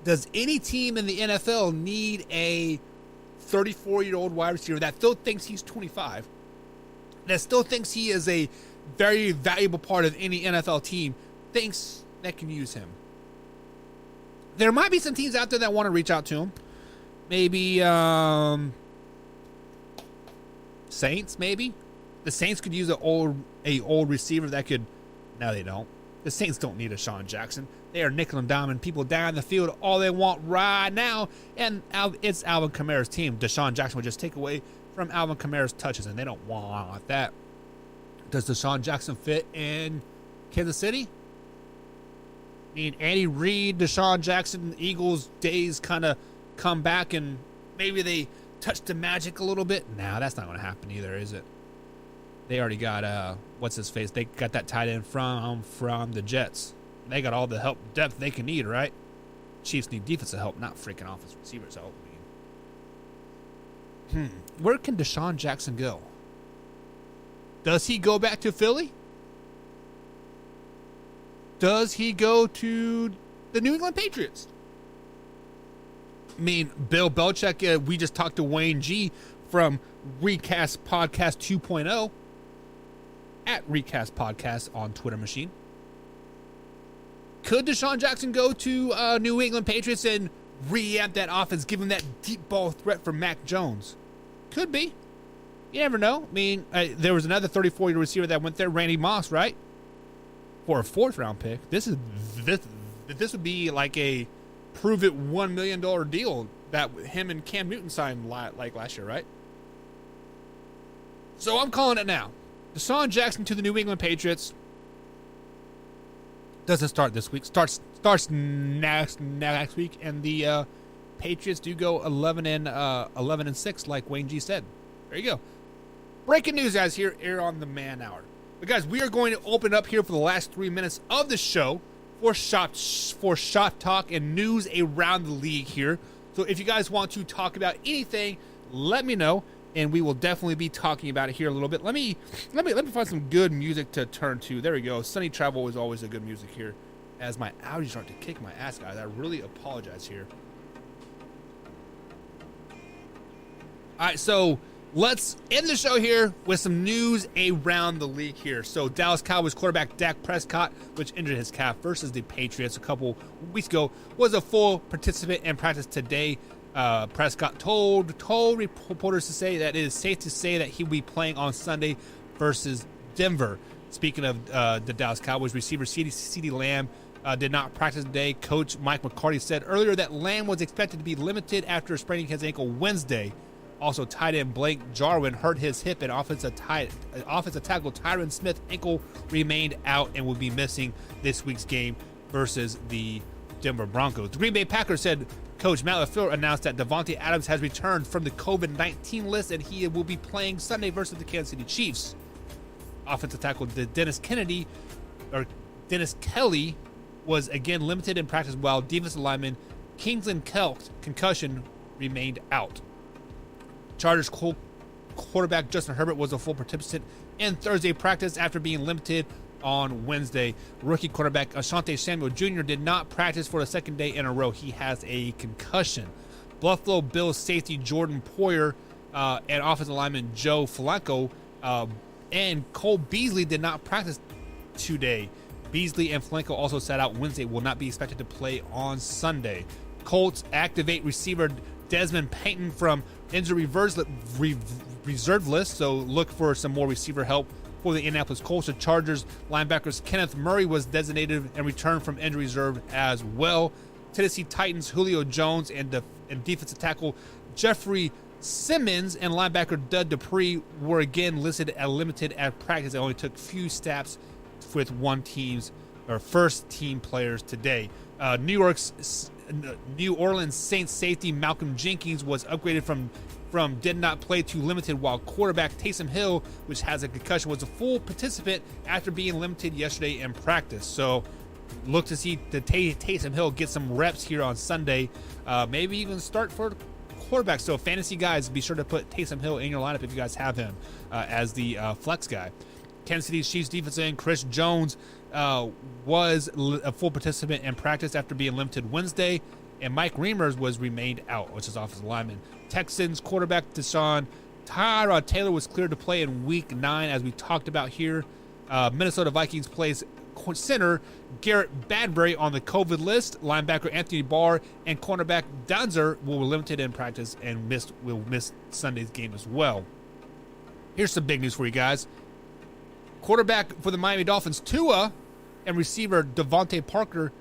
Does any team in the NFL need a 34-year-old wide receiver that still thinks he's 25, that still thinks he is a very valuable part of any NFL team, thinks that can use him? There might be some teams out there that want to reach out to him. Maybe Saints, maybe. The Saints could use a old receiver that could. No, they don't. The Saints don't need a Deshaun Jackson. They are nickel and diming people down the field all they want right now, and it's Alvin Kamara's team. Deshaun Jackson would just take away from Alvin Kamara's touches, and they don't want that. Does Deshaun Jackson fit in Kansas City? I mean, Andy Reid, Deshaun Jackson, Eagles days kind of come back, and maybe they touch the magic a little bit. Nah, that's not going to happen either, is it? They already got what's his face? They got that tight end from the Jets. They got all the help depth they can need, right? Chiefs need defensive help, not freaking offensive receivers help. Where can Deshaun Jackson go? Does he go back to Philly? Does he go to the New England Patriots? I mean, Bill Belichick, we just talked to Wayne G from Recast Podcast 2.0 at Recast Podcast on Twitter machine. Could Deshaun Jackson go to New England Patriots and re-amp that offense, give him that deep ball threat for Mac Jones? Could be. You never know. I mean, there was another 34-year receiver that went there, Randy Moss, right? For a 4th-round pick. This would be like a prove-it $1 million deal that him and Cam Newton signed like last year, right? So I'm calling it now. Deshaun Jackson to the New England Patriots. Doesn't start this week. Starts next week, and the Patriots do go 11-6, like Wayne G said. There you go. Breaking news, guys, here on the Man Hour. But guys, we are going to open up here for the last 3 minutes of the show for shot talk and news around the league here. So if you guys want to talk about anything, let me know, and we will definitely be talking about it here a little bit. Let me find some good music to turn to. There we go. Sunny Travel is always a good music here. As my Audi start to kick my ass, guys, I really apologize here. All right, so let's end the show here with some news around the league here. So Dallas Cowboys quarterback Dak Prescott, which injured his calf versus the Patriots a couple weeks ago, was a full participant in practice today. Prescott told reporters to say that it is safe to say that he'll be playing on Sunday versus Denver. Speaking of the Dallas Cowboys, receiver CeeDee Lamb did not practice today. Coach Mike McCarthy said earlier that Lamb was expected to be limited after spraining his ankle Wednesday. Also, tight end Blake Jarwin hurt his hip, and offensive tackle Tyron Smith ankle remained out and will be missing this week's game versus the Denver Broncos. The Green Bay Packers said Coach Matt LaFleur announced that Davante Adams has returned from the COVID-19 list, and he will be playing Sunday versus the Kansas City Chiefs. Offensive tackle Dennis Kelly was again limited in practice, while defensive lineman Kingsland Kelk's concussion remained out. Chargers quarterback Justin Herbert was a full participant in Thursday practice after being limited on Wednesday. Rookie quarterback Asante Samuel Jr. did not practice for the second day in a row. He has a concussion. Buffalo Bills safety Jordan Poyer and offensive lineman Joe Flacco and Cole Beasley did not practice today. Beasley and Flacco also sat out Wednesday, will not be expected to play on Sunday. Colts activate receiver Desmond Payton from injury reserve list, so look for some more receiver help for the Indianapolis Colts. The Chargers linebackers Kenneth Murray was designated and returned from injury reserve as well. Tennessee Titans Julio Jones and defensive tackle Jeffrey Simmons and linebacker Dud Dupree were again listed as limited at practice. They only took few steps with first team players today. New Orleans Saints safety Malcolm Jenkins was upgraded from did not play to limited, while quarterback Taysom Hill, which has a concussion, was a full participant after being limited yesterday in practice. So look to see the Taysom Hill get some reps here on Sunday, maybe even start for quarterback. So fantasy guys, be sure to put Taysom Hill in your lineup if you guys have him as the flex guy. Kansas City Chiefs defensive end Chris Jones was a full participant in practice after being limited Wednesday, and Mike Reimers was remained out, which is offensive lineman. Texans quarterback Tyrod Taylor was cleared to play in Week 9, as we talked about here. Minnesota Vikings plays center Garrett Badbury on the COVID list. Linebacker Anthony Barr and cornerback Danzer were limited in practice and will miss Sunday's game as well. Here's some big news for you guys. Quarterback for the Miami Dolphins Tua and receiver Devontae Parker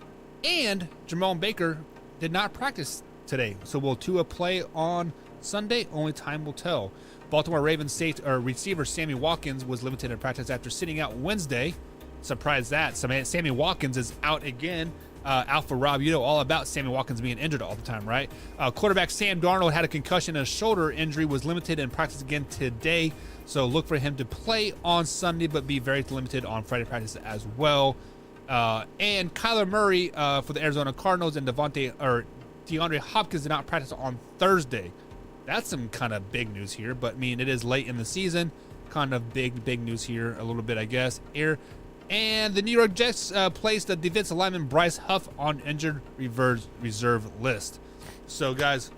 and Jerome Baker did not practice today. So will Tua play on Sunday? Only time will tell. Baltimore Ravens receiver Sammy Watkins was limited in practice after sitting out Wednesday. Surprise that. Sammy Watkins is out again. Alpha Rob, you know all about Sammy Watkins being injured all the time, right? Quarterback Sam Darnold had a concussion and a shoulder injury, was limited in practice again today. So look for him to play on Sunday, but be very limited on Friday practice as well. And Kyler Murray for the Arizona Cardinals and DeAndre Hopkins did not practice on Thursday. That's some kind of big news here, but I mean, it is late in the season. Kind of big news here, a little bit, I guess. Here. And the New York Jets placed the defensive lineman Bryce Huff on injured reserve list. So, guys,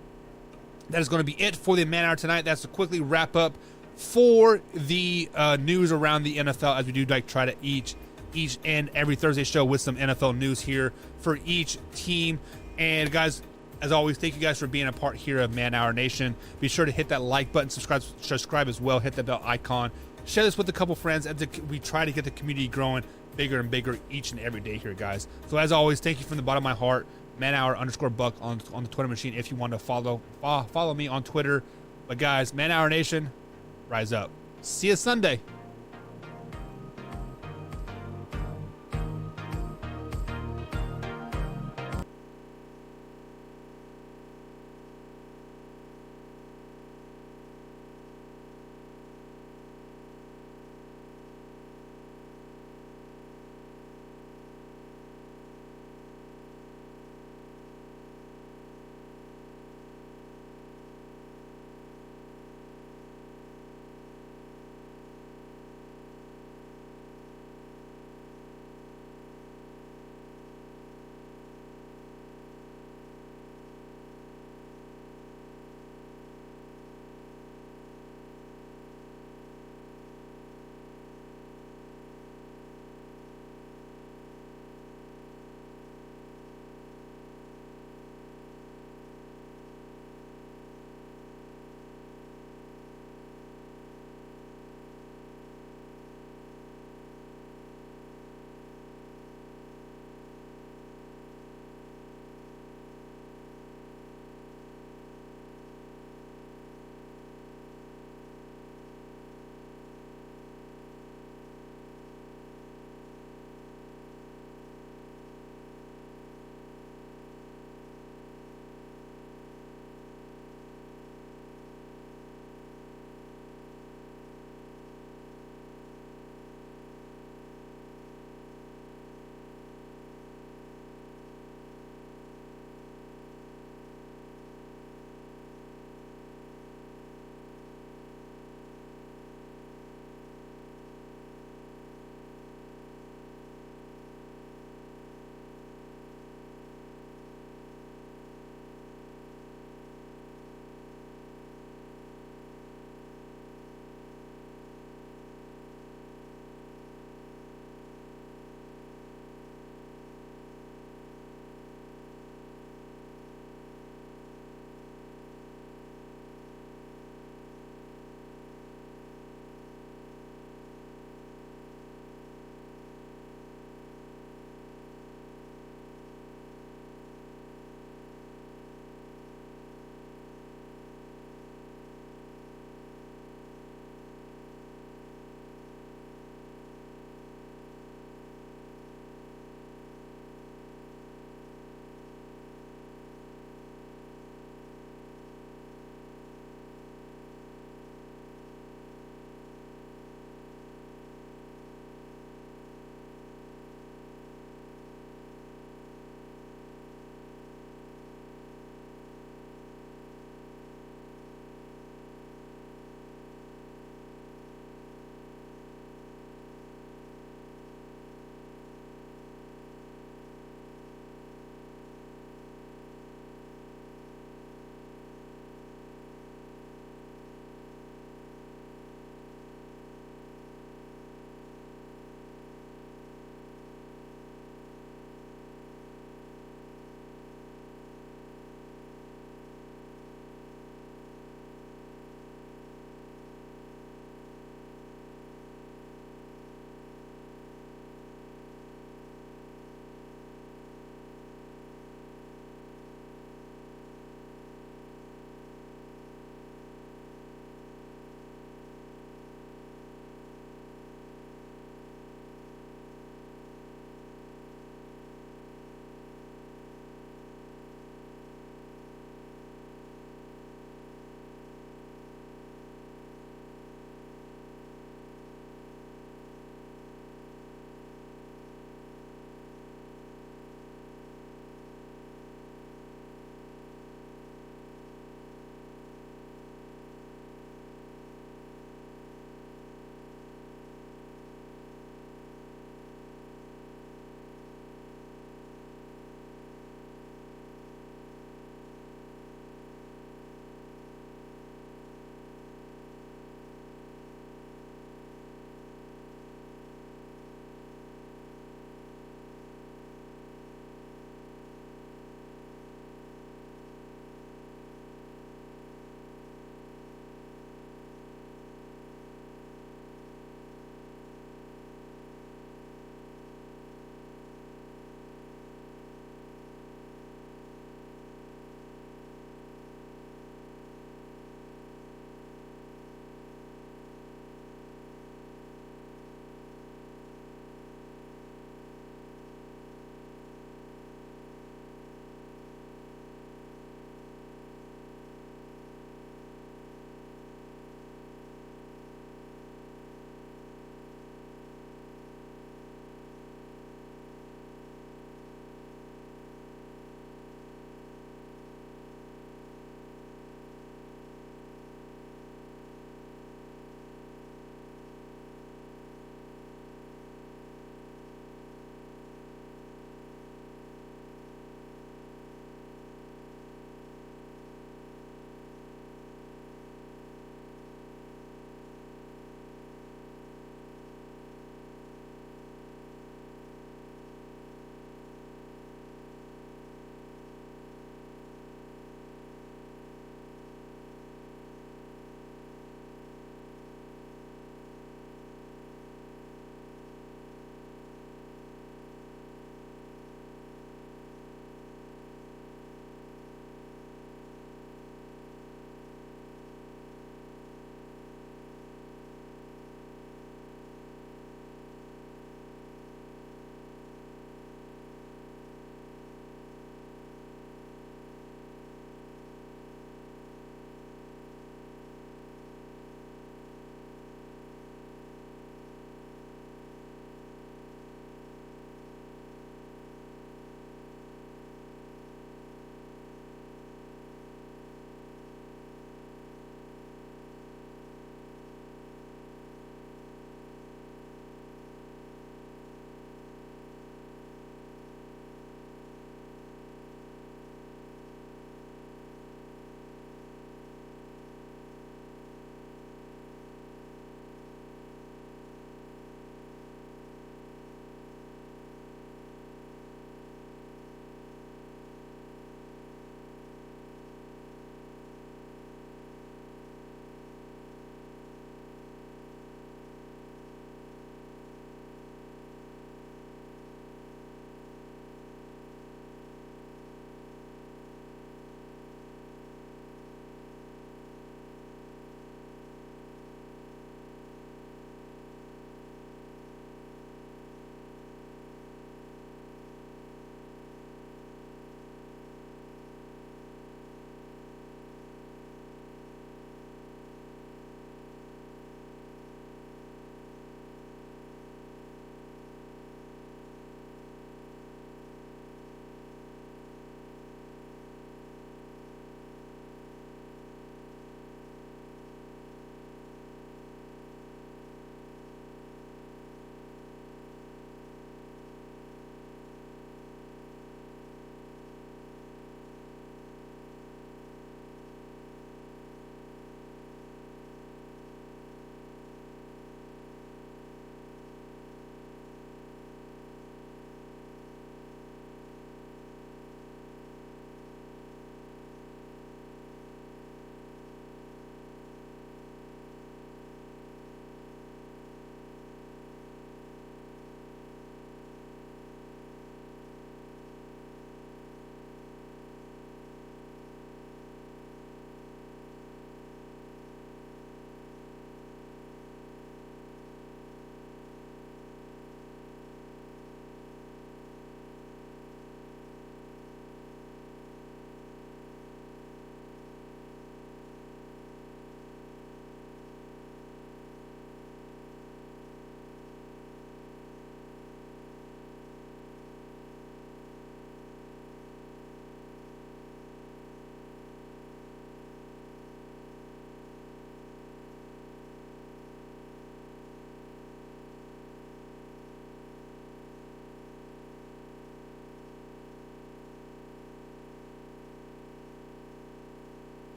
that is going to be it for the Man Hour tonight. That's to quickly wrap up for the news around the NFL, as we do like try to each and every Thursday show with some NFL news here for each team. And, guys, as always, thank you guys for being a part here of Man Hour Nation. Be sure to hit that like button, subscribe as well, hit that bell icon. Share this with a couple friends as we try to get the community growing bigger and bigger each and every day here, guys. So as always, thank you from the bottom of my heart. ManHour_Buck on the Twitter machine if you want to follow me on Twitter. But guys, Man Hour Nation, rise up. See you Sunday.